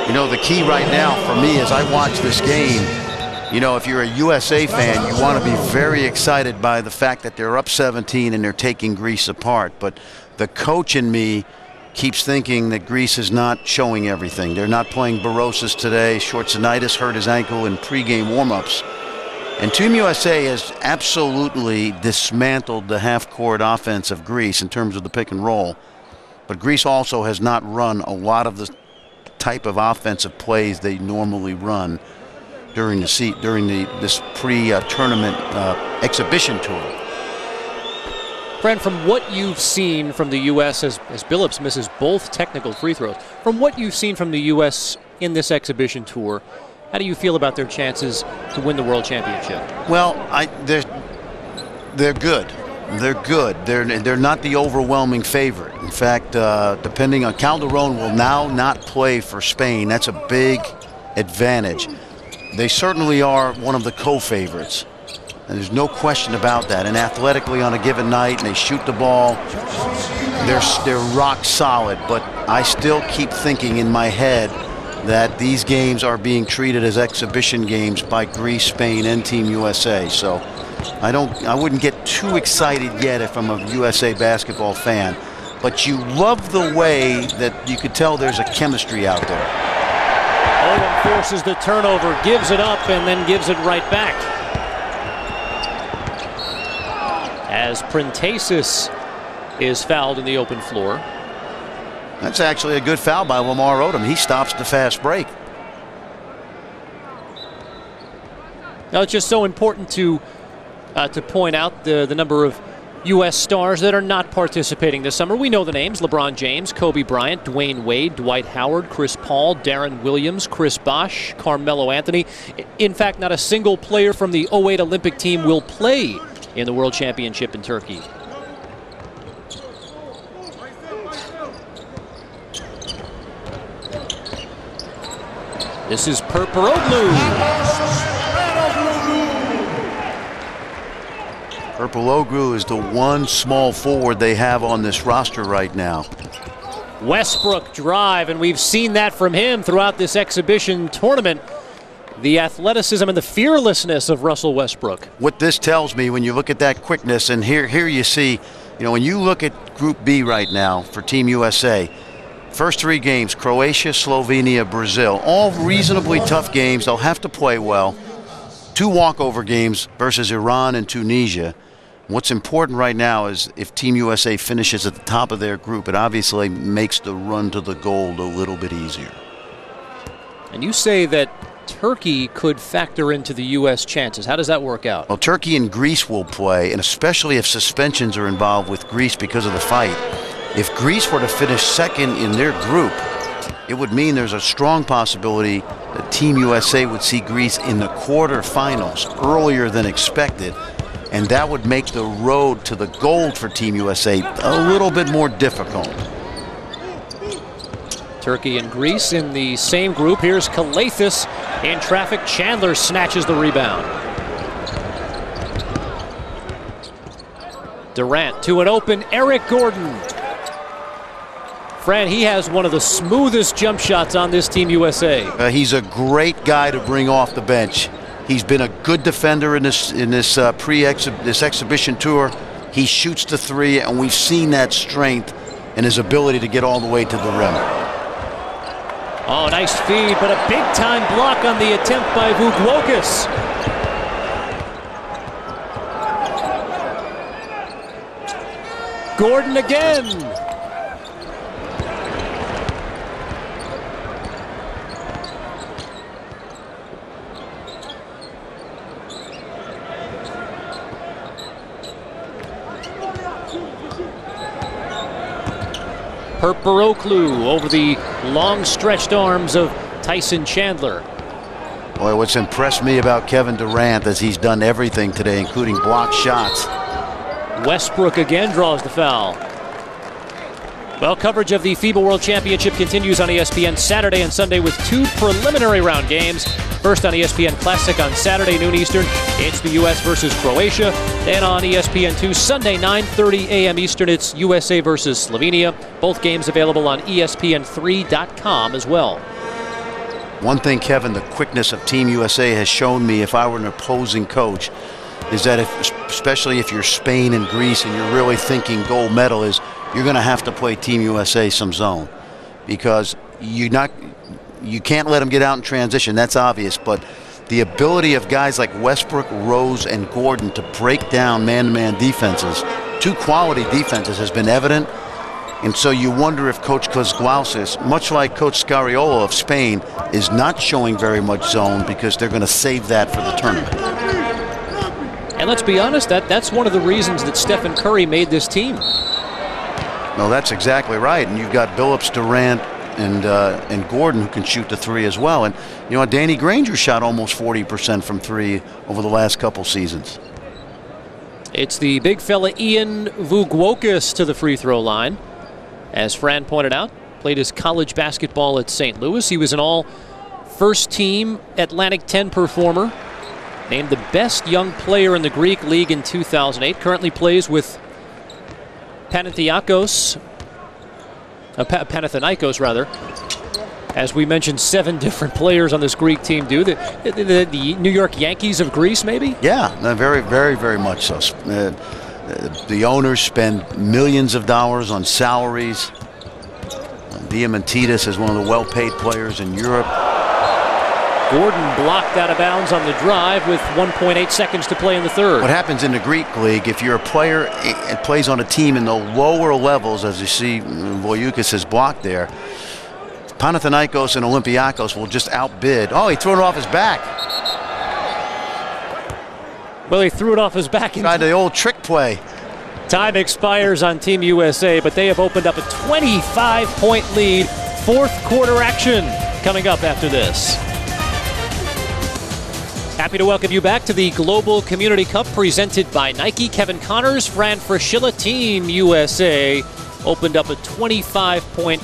You know, the key right now for me as I watch this game, you know, if you're a USA fan, you want to be very excited by the fact that they're up 17 and they're taking Greece apart. But the coach in me keeps thinking that Greece is not showing everything. They're not playing Barosis today. Schwarzenegger hurt his ankle in pregame warm-ups. And Team USA has absolutely dismantled the half-court offense of Greece in terms of the pick and roll. But Greece also has not run a lot of the type of offensive plays they normally run during this pre-tournament exhibition tour. Fran, from what you've seen from the U.S. as Billups misses both technical free throws, from what you've seen from the U.S. in this exhibition tour, how do you feel about their chances to win the World Championship? Well, they're good. They're good. They're not the overwhelming favorite. In fact, depending on Calderon will now not play for Spain. That's a big advantage. They certainly are one of the co-favorites. And there's no question about that. And athletically on a given night, and they shoot the ball, they're rock solid. But I still keep thinking in my head that these games are being treated as exhibition games by Greece, Spain, and Team USA. So I wouldn't get too excited yet if I'm a USA basketball fan. But you love the way that you could tell there's a chemistry out there. Owen forces the turnover, gives it up, and then gives it right back. As Prentasis is fouled in the open floor. That's actually a good foul by Lamar Odom. He stops the fast break. Now, it's just so important to point out the number of U.S. stars that are not participating this summer. We know the names: LeBron James, Kobe Bryant, Dwayne Wade, Dwight Howard, Chris Paul, Darren Williams, Chris Bosh, Carmelo Anthony. In fact, not a single player from the 2008 Olympic team will play in the World Championship in Turkey. This is Purpuroglu. Purpuroglu is the one small forward they have on this roster right now. Westbrook drive, and we've seen that from him throughout this exhibition tournament. The athleticism and the fearlessness of Russell Westbrook. What this tells me, when you look at that quickness, and here you see, you know, when you look at Group B right now for Team USA, first three games: Croatia, Slovenia, Brazil, all reasonably tough games. They'll have to play well. 2 walkover games versus Iran and Tunisia. What's important right now is if Team USA finishes at the top of their group, it obviously makes the run to the gold a little bit easier. And you say that Turkey could factor into the U.S. chances. How does that work out? Well, Turkey and Greece will play, and especially if suspensions are involved with Greece because of the fight. If Greece were to finish second in their group, it would mean there's a strong possibility that Team USA would see Greece in the quarterfinals earlier than expected, and that would make the road to the gold for Team USA a little bit more difficult. Turkey and Greece in the same group. Here's Kalathis in traffic. Chandler snatches the rebound. Durant to an open Eric Gordon. Fran, he has one of the smoothest jump shots on this Team USA. He's a great guy to bring off the bench. He's been a good defender in this exhibition tour. He shoots the three, and we've seen that strength and his ability to get all the way to the rim. Oh, nice feed, but a big-time block on the attempt by Vukwokas. Gordon again. Purpuroglu over the long stretched arms of Tyson Chandler. Boy, what's impressed me about Kevin Durant is he's done everything today, including block shots. Westbrook again draws the foul. Well, coverage of the FIBA World Championship continues on ESPN Saturday and Sunday with 2 preliminary round games. First on ESPN Classic on Saturday, noon Eastern, it's the U.S. versus Croatia. Then on ESPN2 Sunday, 9:30 a.m. Eastern, it's USA versus Slovenia. Both games available on ESPN3.com as well. One thing, Kevin, the quickness of Team USA has shown me, if I were an opposing coach, is that especially if you're Spain and Greece and you're really thinking gold medal, is you're going to have to play Team USA some zone, because you can't let them get out in transition. That's obvious, but the ability of guys like Westbrook, Rose, and Gordon to break down man-to-man defenses, two quality defenses, has been evident. And so you wonder if Coach Kozlowskis, much like Coach Scariolo of Spain, is not showing very much zone because they're going to save that for the tournament. And let's be honest, that's one of the reasons that Stephen Curry made this team. No, that's exactly right. And you've got Billups, Durant, and Gordon, who can shoot the three as well. And you know, Danny Granger shot almost 40% from three over the last couple seasons. It's the big fella Ian Vugwokas to the free throw line. As Fran pointed out, played his college basketball at St. Louis. He was an all-first-team Atlantic 10 performer. Named the best young player in the Greek League in 2008. Currently plays with Panathinaikos, rather. As we mentioned, 7 different players on this Greek team do. The New York Yankees of Greece, maybe? Yeah, very, very, very much so. The owners spend millions of dollars on salaries. Diamantidis is one of the well-paid players in Europe. Gordon blocked out of bounds on the drive with 1.8 seconds to play in the third. What happens in the Greek league, if you're a player and plays on a team in the lower levels, as you see Vugwokas has blocked there, Panathinaikos and Olympiacos will just outbid. Oh, he threw it off his back. Well, he threw it off his back. Tried the old trick play. Time expires on Team USA, but they have opened up a 25-point lead. Fourth quarter action coming up after this. Happy to welcome you back to the Global Community Cup presented by Nike. Kevin Connors, Fran Fraschilla. Team USA opened up a 25-point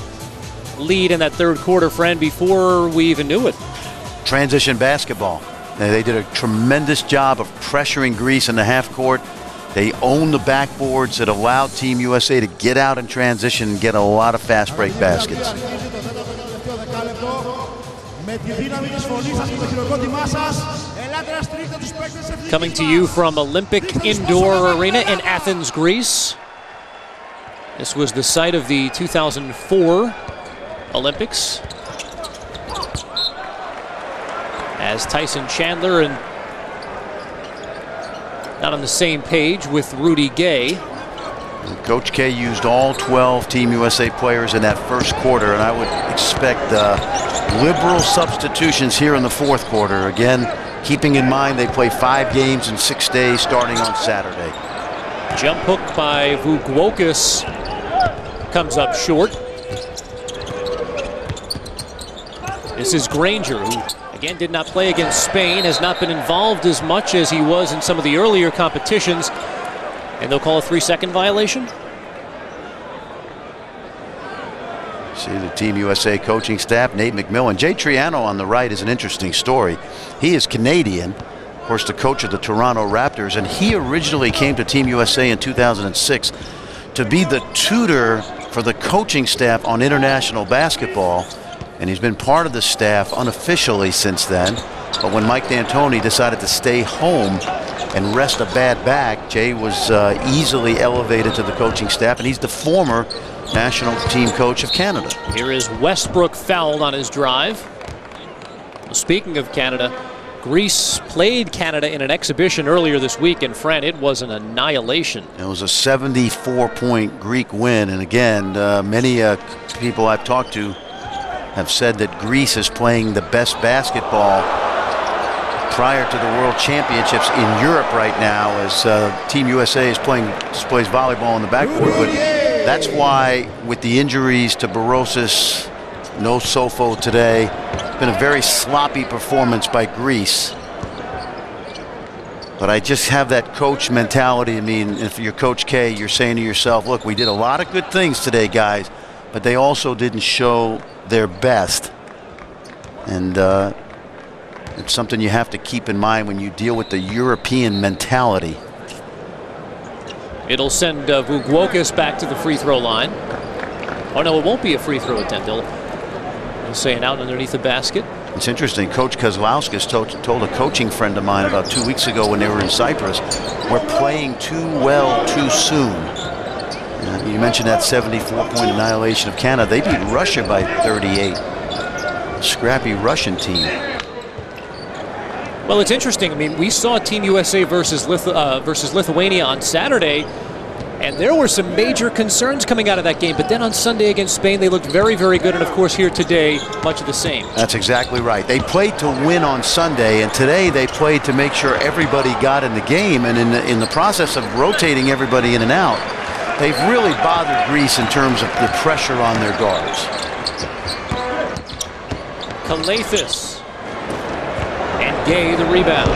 lead in that third quarter, Fran, before we even knew it. Transition basketball. They did a tremendous job of pressuring Greece in the half court. They owned the backboards that allowed Team USA to get out in transition and get a lot of fast break baskets. Coming to you from Olympic Indoor Arena in Athens, Greece. This was the site of the 2004 Olympics. As Tyson Chandler and not on the same page with Rudy Gay. Coach K used all 12 Team USA players in that first quarter, and I would expect liberal substitutions here in the fourth quarter. Again, keeping in mind they play 5 games in 6 days starting on Saturday. Jump hook by Vugwokas comes up short. This is Granger, who again did not play against Spain, has not been involved as much as he was in some of the earlier competitions. And they'll call a 3-second violation. See the Team USA coaching staff, Nate McMillan. Jay Triano on the right is an interesting story. He is Canadian, of course, the coach of the Toronto Raptors, and he originally came to Team USA in 2006 to be the tutor for the coaching staff on international basketball. And he's been part of the staff unofficially since then. But when Mike D'Antoni decided to stay home and rest a bad back, Jay was easily elevated to the coaching staff, and he's the former national team coach of Canada. Here is Westbrook fouled on his drive. Well, speaking of Canada, Greece played Canada in an exhibition earlier this week, and Fran, it was an annihilation. It was a 74-point Greek win, and again, many people I've talked to have said that Greece is playing the best basketball prior to the World Championships in Europe right now, as Team USA displays volleyball on the backboard. But that's why, with the injuries to Barosis, no Sofo today, it's been a very sloppy performance by Greece. But I just have that coach mentality. I mean, if you're Coach K, you're saying to yourself, look, we did a lot of good things today, guys, but they also didn't show their best. And It's something you have to keep in mind when you deal with the European mentality. It'll send Vukwokas back to the free throw line. Oh, no, it won't be a free throw attempt. They'll say it out underneath the basket. It's interesting. Coach Kozlowskis told a coaching friend of mine about 2 weeks ago when they were in Cyprus, we're playing too well too soon. You mentioned that 74-point annihilation of Canada. They beat Russia by 38. A scrappy Russian team. Well, it's interesting. I mean, we saw Team USA versus Lithuania on Saturday, and there were some major concerns coming out of that game. But then on Sunday against Spain, they looked very, very good. And, of course, here today, much of the same. That's exactly right. They played to win on Sunday, and today they played to make sure everybody got in the game. And in the process of rotating everybody in and out, they've really bothered Greece in terms of the pressure on their guards. Kalathis. And Gay the rebound.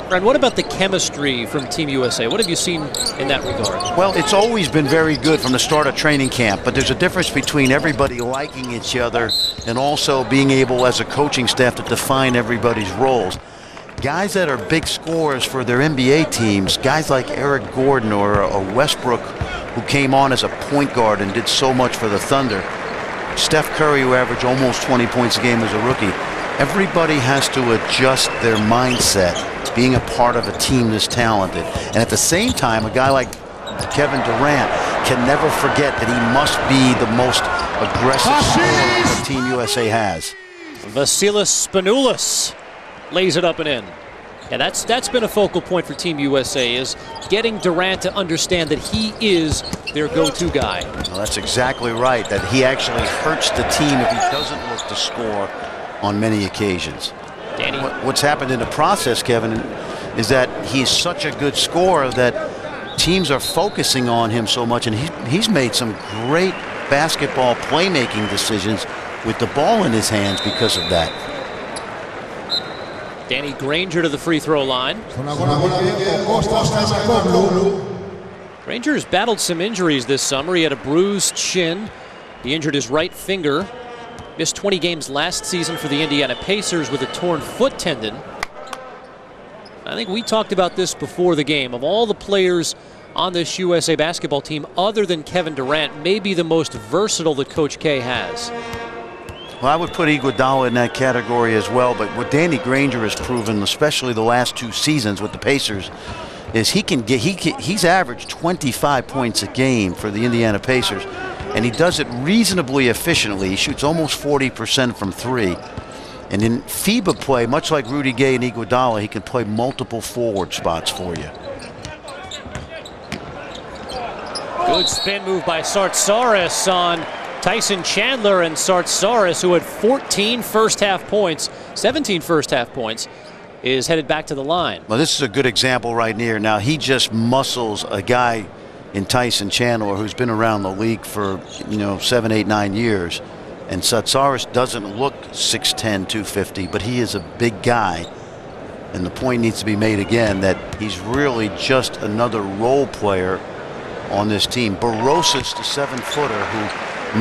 Fred, what about the chemistry from Team USA? What have you seen in that regard? Well, it's always been very good from the start of training camp, but there's a difference between everybody liking each other and also being able as a coaching staff to define everybody's roles. Guys that are big scorers for their NBA teams, guys like Eric Gordon or Westbrook, who came on as a point guard and did so much for the Thunder. Steph Curry, who averaged almost 20 points a game as a rookie. Everybody has to adjust their mindset to being a part of a team this talented. And at the same time, a guy like Kevin Durant can never forget that he must be the most aggressive scorer that Team USA has. Vasilis Spanoulis lays it up and in. Yeah, that's been a focal point for Team USA, is getting Durant to understand that he is their go-to guy. Well, that's exactly right, that he actually hurts the team if he doesn't look to score on many occasions. Danny. What's happened in the process, Kevin, is that he's such a good scorer that teams are focusing on him so much, and he's made some great basketball playmaking decisions with the ball in his hands because of that. Danny Granger to the free throw line. Granger has battled some injuries this summer. He had a bruised shin. He injured his right finger. Missed 20 games last season for the Indiana Pacers with a torn foot tendon. I think we talked about this before the game. Of all the players on this USA basketball team, other than Kevin Durant, may be the most versatile that Coach K has. Well, I would put Iguodala in that category as well, but what Danny Granger has proven, especially the last 2 seasons with the Pacers, is he's averaged 25 points a game for the Indiana Pacers, and he does it reasonably efficiently. He shoots almost 40% from 3. And in FIBA play, much like Rudy Gay and Iguodala, he can play multiple forward spots for you. Good spin move by Sartsaris on Tyson Chandler, and Sartsaris, who had 14 first-half points, 17 first-half points, is headed back to the line. Well, this is a good example right here. Now, he just muscles a guy in Tyson Chandler who's been around the league for, 7, 8, 9 years. And Sartsaris doesn't look 6'10", 250, but he is a big guy. And the point needs to be made again that he's really just another role player on this team. Barosas, the 7-footer, who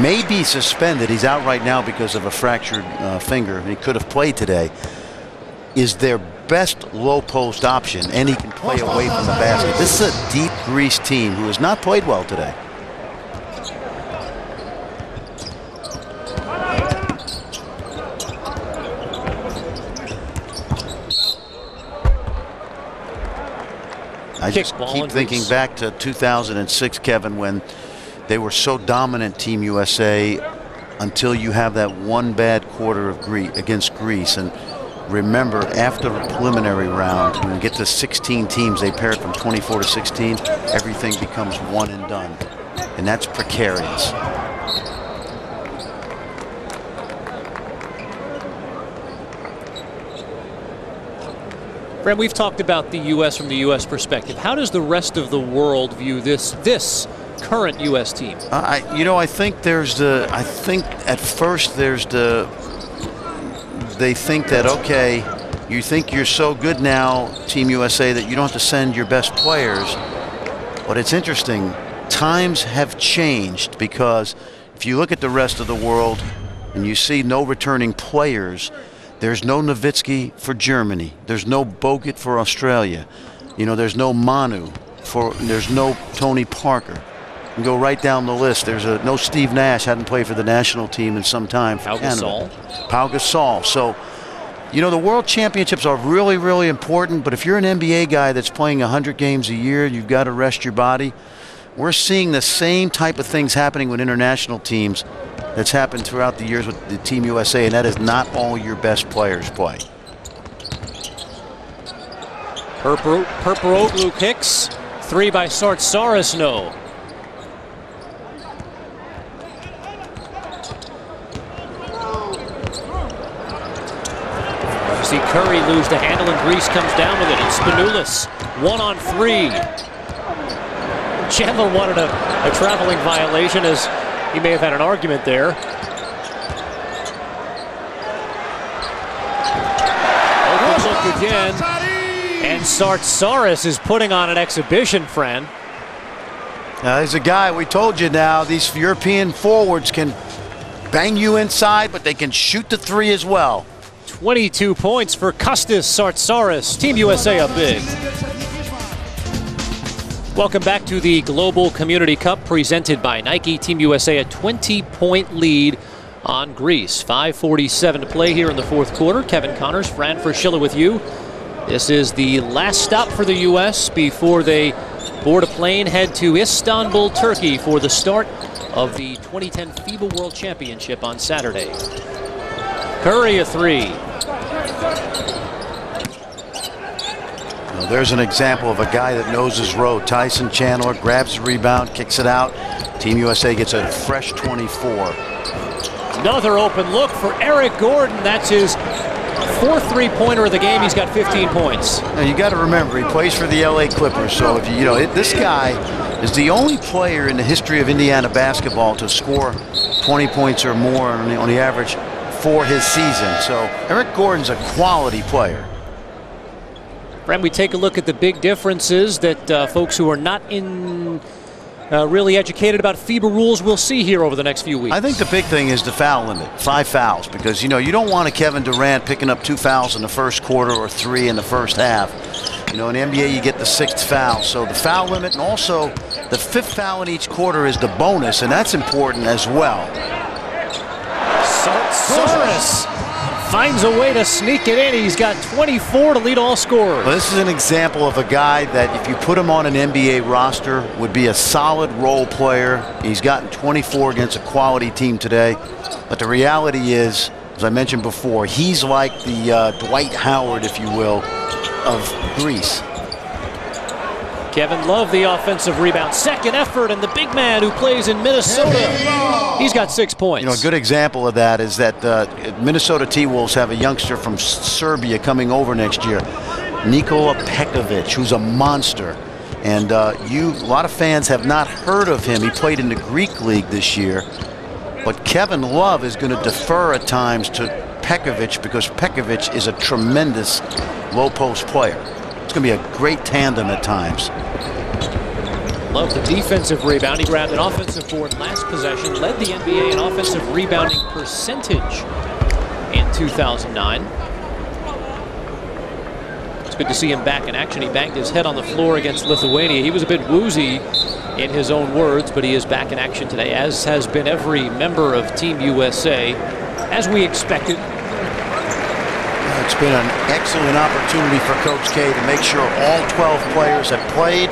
may be suspended, he's out right now because of a fractured finger, he could have played today, is their best low post option, and he can play away from the basket. This is a deep Greece team who has not played well today. I just keep thinking back to 2006, Kevin, when they were so dominant, Team USA, until you have that one bad quarter of against Greece. And remember, after the preliminary round, when we get to 16 teams, they paired from 24 to 16, everything becomes one and done. And that's precarious. Fred, we've talked about the U.S. from the U.S. perspective. How does the rest of the world view this current U.S. team? I think at first they think that, okay, you think you're so good now, Team USA, that you don't have to send your best players. But it's interesting, times have changed, because if you look at the rest of the world and you see no returning players, there's no Nowitzki for Germany. There's no Bogut for Australia. You know, there's no Manu. There's no Tony Parker. You can go right down the list. There's no Steve Nash, hadn't played for the national team in some time. Pau Gasol. Pau Gasol. So, you know, the World Championships are really, really important, but if you're an NBA guy that's playing 100 games a year, you've got to rest your body. We're seeing the same type of things happening with international teams that's happened throughout the years with the Team USA, and that is not all your best players play. Perperoglu kicks. 3 by Sartsaris, no. You see Curry lose the handle, and Greece comes down with it. And Spanoulis, 1-on-3. Chandler wanted a traveling violation, as he may have had an argument there. Open look again. And Sartsaris is putting on an exhibition, Fran. Now, there's a guy, we told you now, these European forwards can bang you inside, but they can shoot the 3 as well. 22 points for Kostas Sartsaris. Team USA up big. Welcome back to the Global Community Cup presented by Nike. Team USA a 20-point lead on Greece. 5:47 to play here in the fourth quarter. Kevin Connors, Fran Fraschilla with you. This is the last stop for the U.S. before they board a plane, head to Istanbul, Turkey for the start of the 2010 FIBA World Championship on Saturday. Curry a 3. Well, there's an example of a guy that knows his road. Tyson Chandler grabs the rebound, kicks it out. Team USA gets a fresh 24. Another open look for Eric Gordon. That's his 4th three-pointer of the game. He's got 15 points. Now you got to remember, he plays for the LA Clippers. So if this guy is the only player in the history of Indiana basketball to score 20 points or more on the average for his season. So Eric Gordon's a quality player. Fran, we take a look at the big differences that folks who are not really educated about FIBA rules will see here over the next few weeks. I think the big thing is the foul limit, 5 fouls, because you don't want a Kevin Durant picking up 2 fouls in the first quarter or 3 in the first half. In the NBA you get the 6th foul, so the foul limit, and also the 5th foul in each quarter is the bonus, and that's important as well. Sartsaris finds a way to sneak it in. He's got 24 to lead all scorers. Well, this is an example of a guy that if you put him on an NBA roster would be a solid role player. He's gotten 24 against a quality team today. But the reality is, as I mentioned before, he's like the Dwight Howard, if you will, of Greece. Kevin Love, the offensive rebound. Second effort, and the big man who plays in Minnesota. He's got 6 points. A good example of that is that Minnesota T-Wolves have a youngster from Serbia coming over next year, Nikola Pekovic, who's a monster. And a lot of fans have not heard of him. He played in the Greek League this year. But Kevin Love is going to defer at times to Pekovic because Pekovic is a tremendous low-post player. It's going to be a great tandem at times. Love the defensive rebound. He grabbed an offensive board last possession, led the NBA in offensive rebounding percentage in 2009. It's good to see him back in action. He banged his head on the floor against Lithuania. He was a bit woozy in his own words, but he is back in action today, as has been every member of Team USA, as we expected. It's been an excellent opportunity for Coach K to make sure all 12 players have played.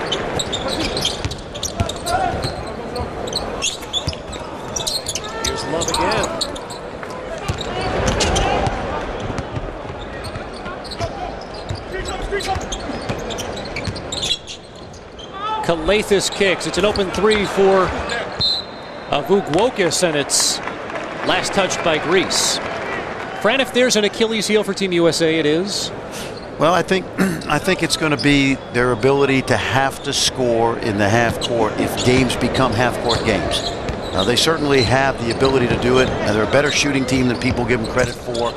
Here's Love again. Kalathis kicks. It's an open 3 for Vukwokas, and it's last touched by Greece. Fran, if there's an Achilles heel for Team USA, it is? Well, I think it's going to be their ability to have to score in the half court if games become half court games. Now, they certainly have the ability to do it, and they're a better shooting team than people give them credit for.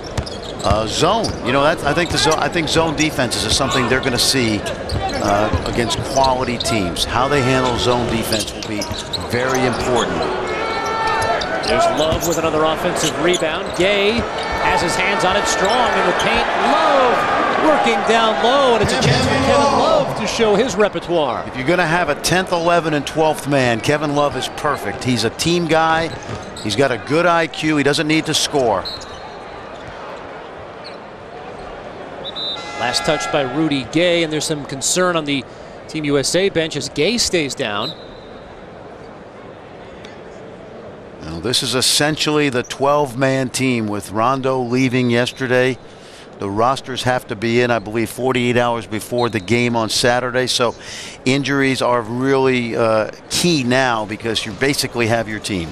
Zone, I think zone defenses is something they're going to see against quality teams. How they handle zone defense will be very important. There's Love with another offensive rebound. Gay has his hands on it, strong in the paint. Love working down low, and it's a chance for Kevin Love to show his repertoire. If you're going to have a 10th, 11th, and 12th man, Kevin Love is perfect. He's a team guy. He's got a good IQ. He doesn't need to score. Last touch by Rudy Gay, and there's some concern on the Team USA bench as Gay stays down. Now, this is essentially the 12-man team with Rondo leaving yesterday. The rosters have to be in, I believe, 48 hours before the game on Saturday. So injuries are really key now because you basically have your team.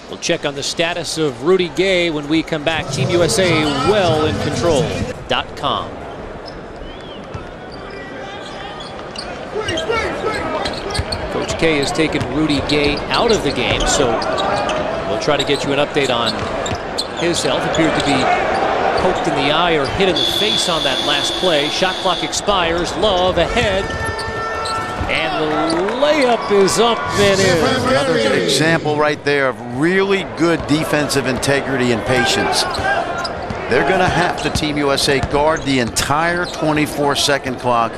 We'll check on the status of Rudy Gay when we come back. Team USA well in control.com. Coach K has taken Rudy Gay out of the game, so we'll try to get you an update on his health. Appeared to be poked in the eye or hit in the face on that last play. Shot clock expires. Love ahead. And the layup is up and in. Another example right there of really good defensive integrity and patience. They're going to have to, Team USA, guard the entire 24-second clock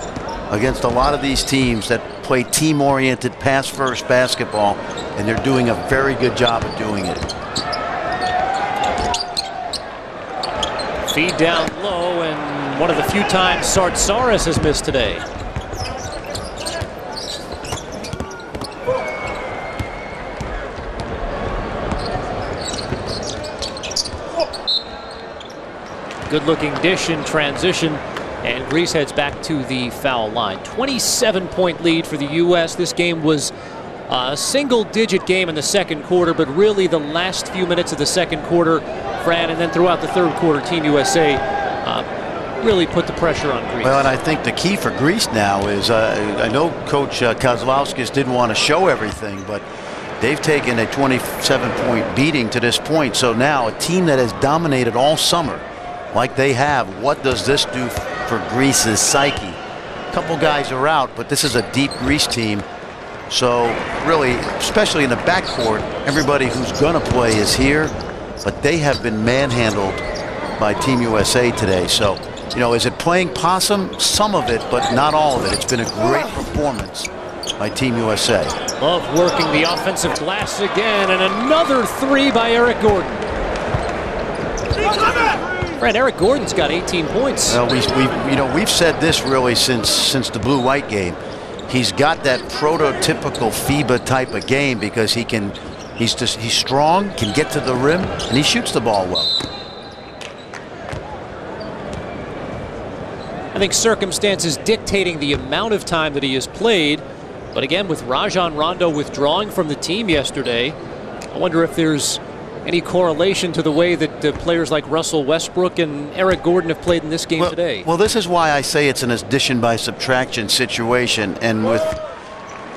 against a lot of these teams that play team-oriented pass-first basketball, and they're doing a very good job of doing it. Feed down low, and one of the few times Sartsaris has missed today. Good-looking dish in transition. And Greece heads back to the foul line. 27-point lead for the U.S. This game was a single-digit game in the second quarter, but really the last few minutes of the second quarter, Fran, and then throughout the third quarter, Team USA really put the pressure on Greece. Well, and I think the key for Greece now is, I know Coach Kozlowskis didn't want to show everything, but they've taken a 27-point beating to this point. So now a team that has dominated all summer, like they have, what does this do for Greece's psyche? A couple guys are out, but this is a deep Greece team. So really, especially in the backcourt, everybody who's going to play is here, but they have been manhandled by Team USA today. So, you know, is it playing possum? Some of it, but not all of it. It's been a great performance by Team USA. Love working the offensive glass again, and another three by Eric Gordon. Fred, Eric Gordon's got 18 points. Well, we've said this really since the blue-white game. He's got that prototypical FIBA type of game because he's strong, can get to the rim, and he shoots the ball well. I think circumstances dictating the amount of time that he has played, but again, with Rajon Rondo withdrawing from the team yesterday, I wonder if there's any correlation to the way that players like Russell Westbrook and Eric Gordon have played in this game today. Well, this is why I say it's an addition by subtraction situation. And with,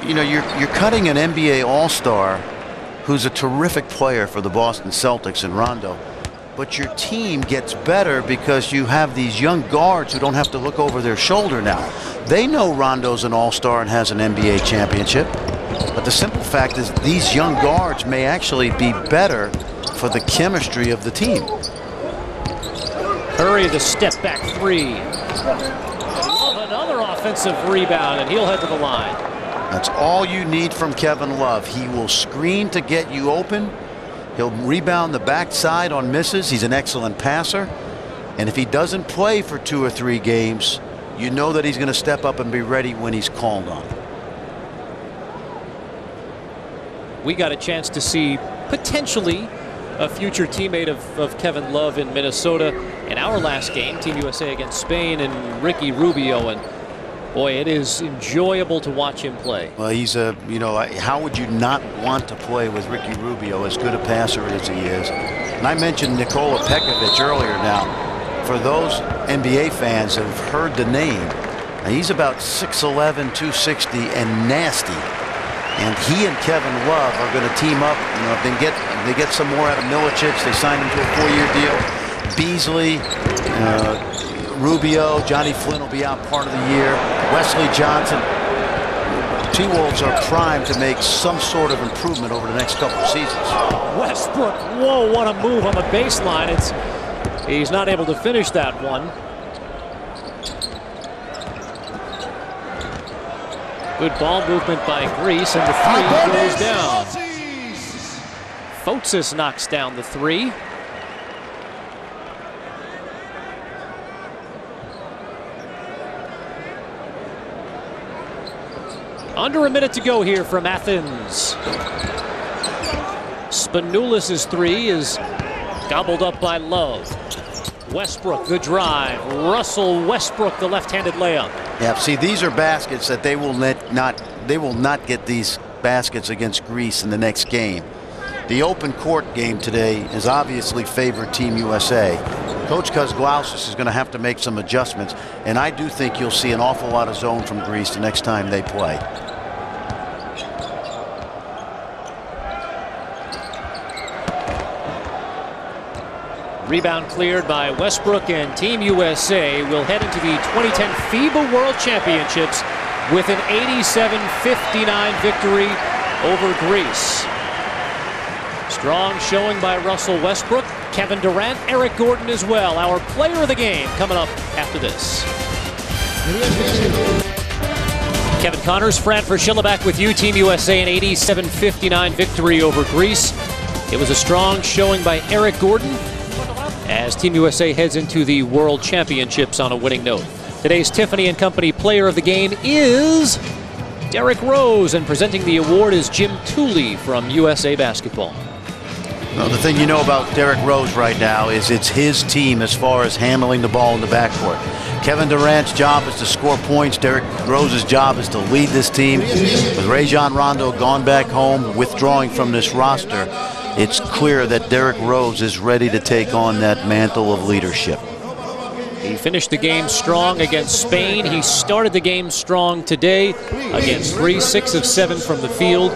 you know, you're cutting an NBA All-Star who's a terrific player for the Boston Celtics and Rondo. But your team gets better because you have these young guards who don't have to look over their shoulder now. They know Rondo's an All-Star and has an NBA championship. But the simple fact is these young guards may actually be better for the chemistry of the team. Curry, the step back three. Love another offensive rebound, and he'll head to the line. That's all you need from Kevin Love. He will screen to get you open. He'll rebound the backside on misses. He's an excellent passer. And if he doesn't play for 2 or 3 games, you know that he's going to step up and be ready when he's called on. We got a chance to see potentially a future teammate of Kevin Love in Minnesota in our last game, Team USA against Spain, and Ricky Rubio. And boy, it is enjoyable to watch him play. Well, he's you know, how would you not want to play with Ricky Rubio, as good a passer as he is? And I mentioned Nikola Pekovic earlier. Now, for those NBA fans that have heard the name, he's about 6'11", 260, and nasty. And he and Kevin Love are going to team up. You know, if they get some more out of Milicic, they sign him to a 4-year deal. Beasley, Rubio, Johnny Flynn will be out part of the year. Wesley Johnson. T-Wolves are primed to make some sort of improvement over the next couple of seasons. Westbrook, whoa, what a move on the baseline. He's not able to finish that one. Good ball movement by Greece, and the three goes down. Fotis knocks down the three. Under a minute to go here from Athens. Spanoulis' three is gobbled up by Love. Westbrook, the drive. Russell Westbrook, the left-handed layup. Yeah, see, these are baskets that they will not get these baskets against Greece in the next game. The open court game today is obviously favored Team USA. Coach Kuzglausis is going to have to make some adjustments, and I do think you'll see an awful lot of zone from Greece the next time they play. Rebound cleared by Westbrook, and Team USA will head into the 2010 FIBA World Championships with an 87-59 victory over Greece. Strong showing by Russell Westbrook, Kevin Durant, Eric Gordon as well. Our player of the game coming up after this. Kevin Connors, Fran Fraschilla back with you. Team USA an 87-59 victory over Greece. It was a strong showing by Eric Gordon as Team USA heads into the World Championships on a winning note. Today's Tiffany & Company player of the game is Derrick Rose, and presenting the award is Jim Tooley from USA Basketball. Well, the thing you know about Derrick Rose right now is it's his team as far as handling the ball in the backcourt. Kevin Durant's job is to score points. Derrick Rose's job is to lead this team. With Rajon Rondo gone back home, withdrawing from this roster, it's clear that Derrick Rose is ready to take on that mantle of leadership. He finished the game strong against Spain. He started the game strong today against Greece, 6 of 7 from the field.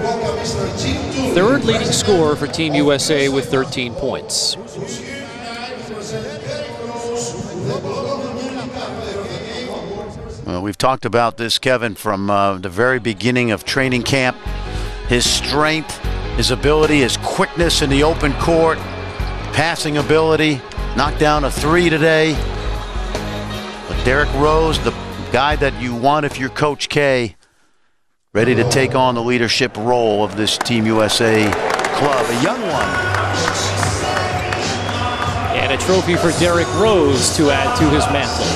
Third leading scorer for Team USA with 13 points. Well, we've talked about this, Kevin, from the very beginning of training camp. His strength, his ability, his quickness in the open court, passing ability, knocked down a three today. But Derrick Rose, the guy that you want if you're Coach K, ready to take on the leadership role of this Team USA club, a young one. And a trophy for Derrick Rose to add to his mantle.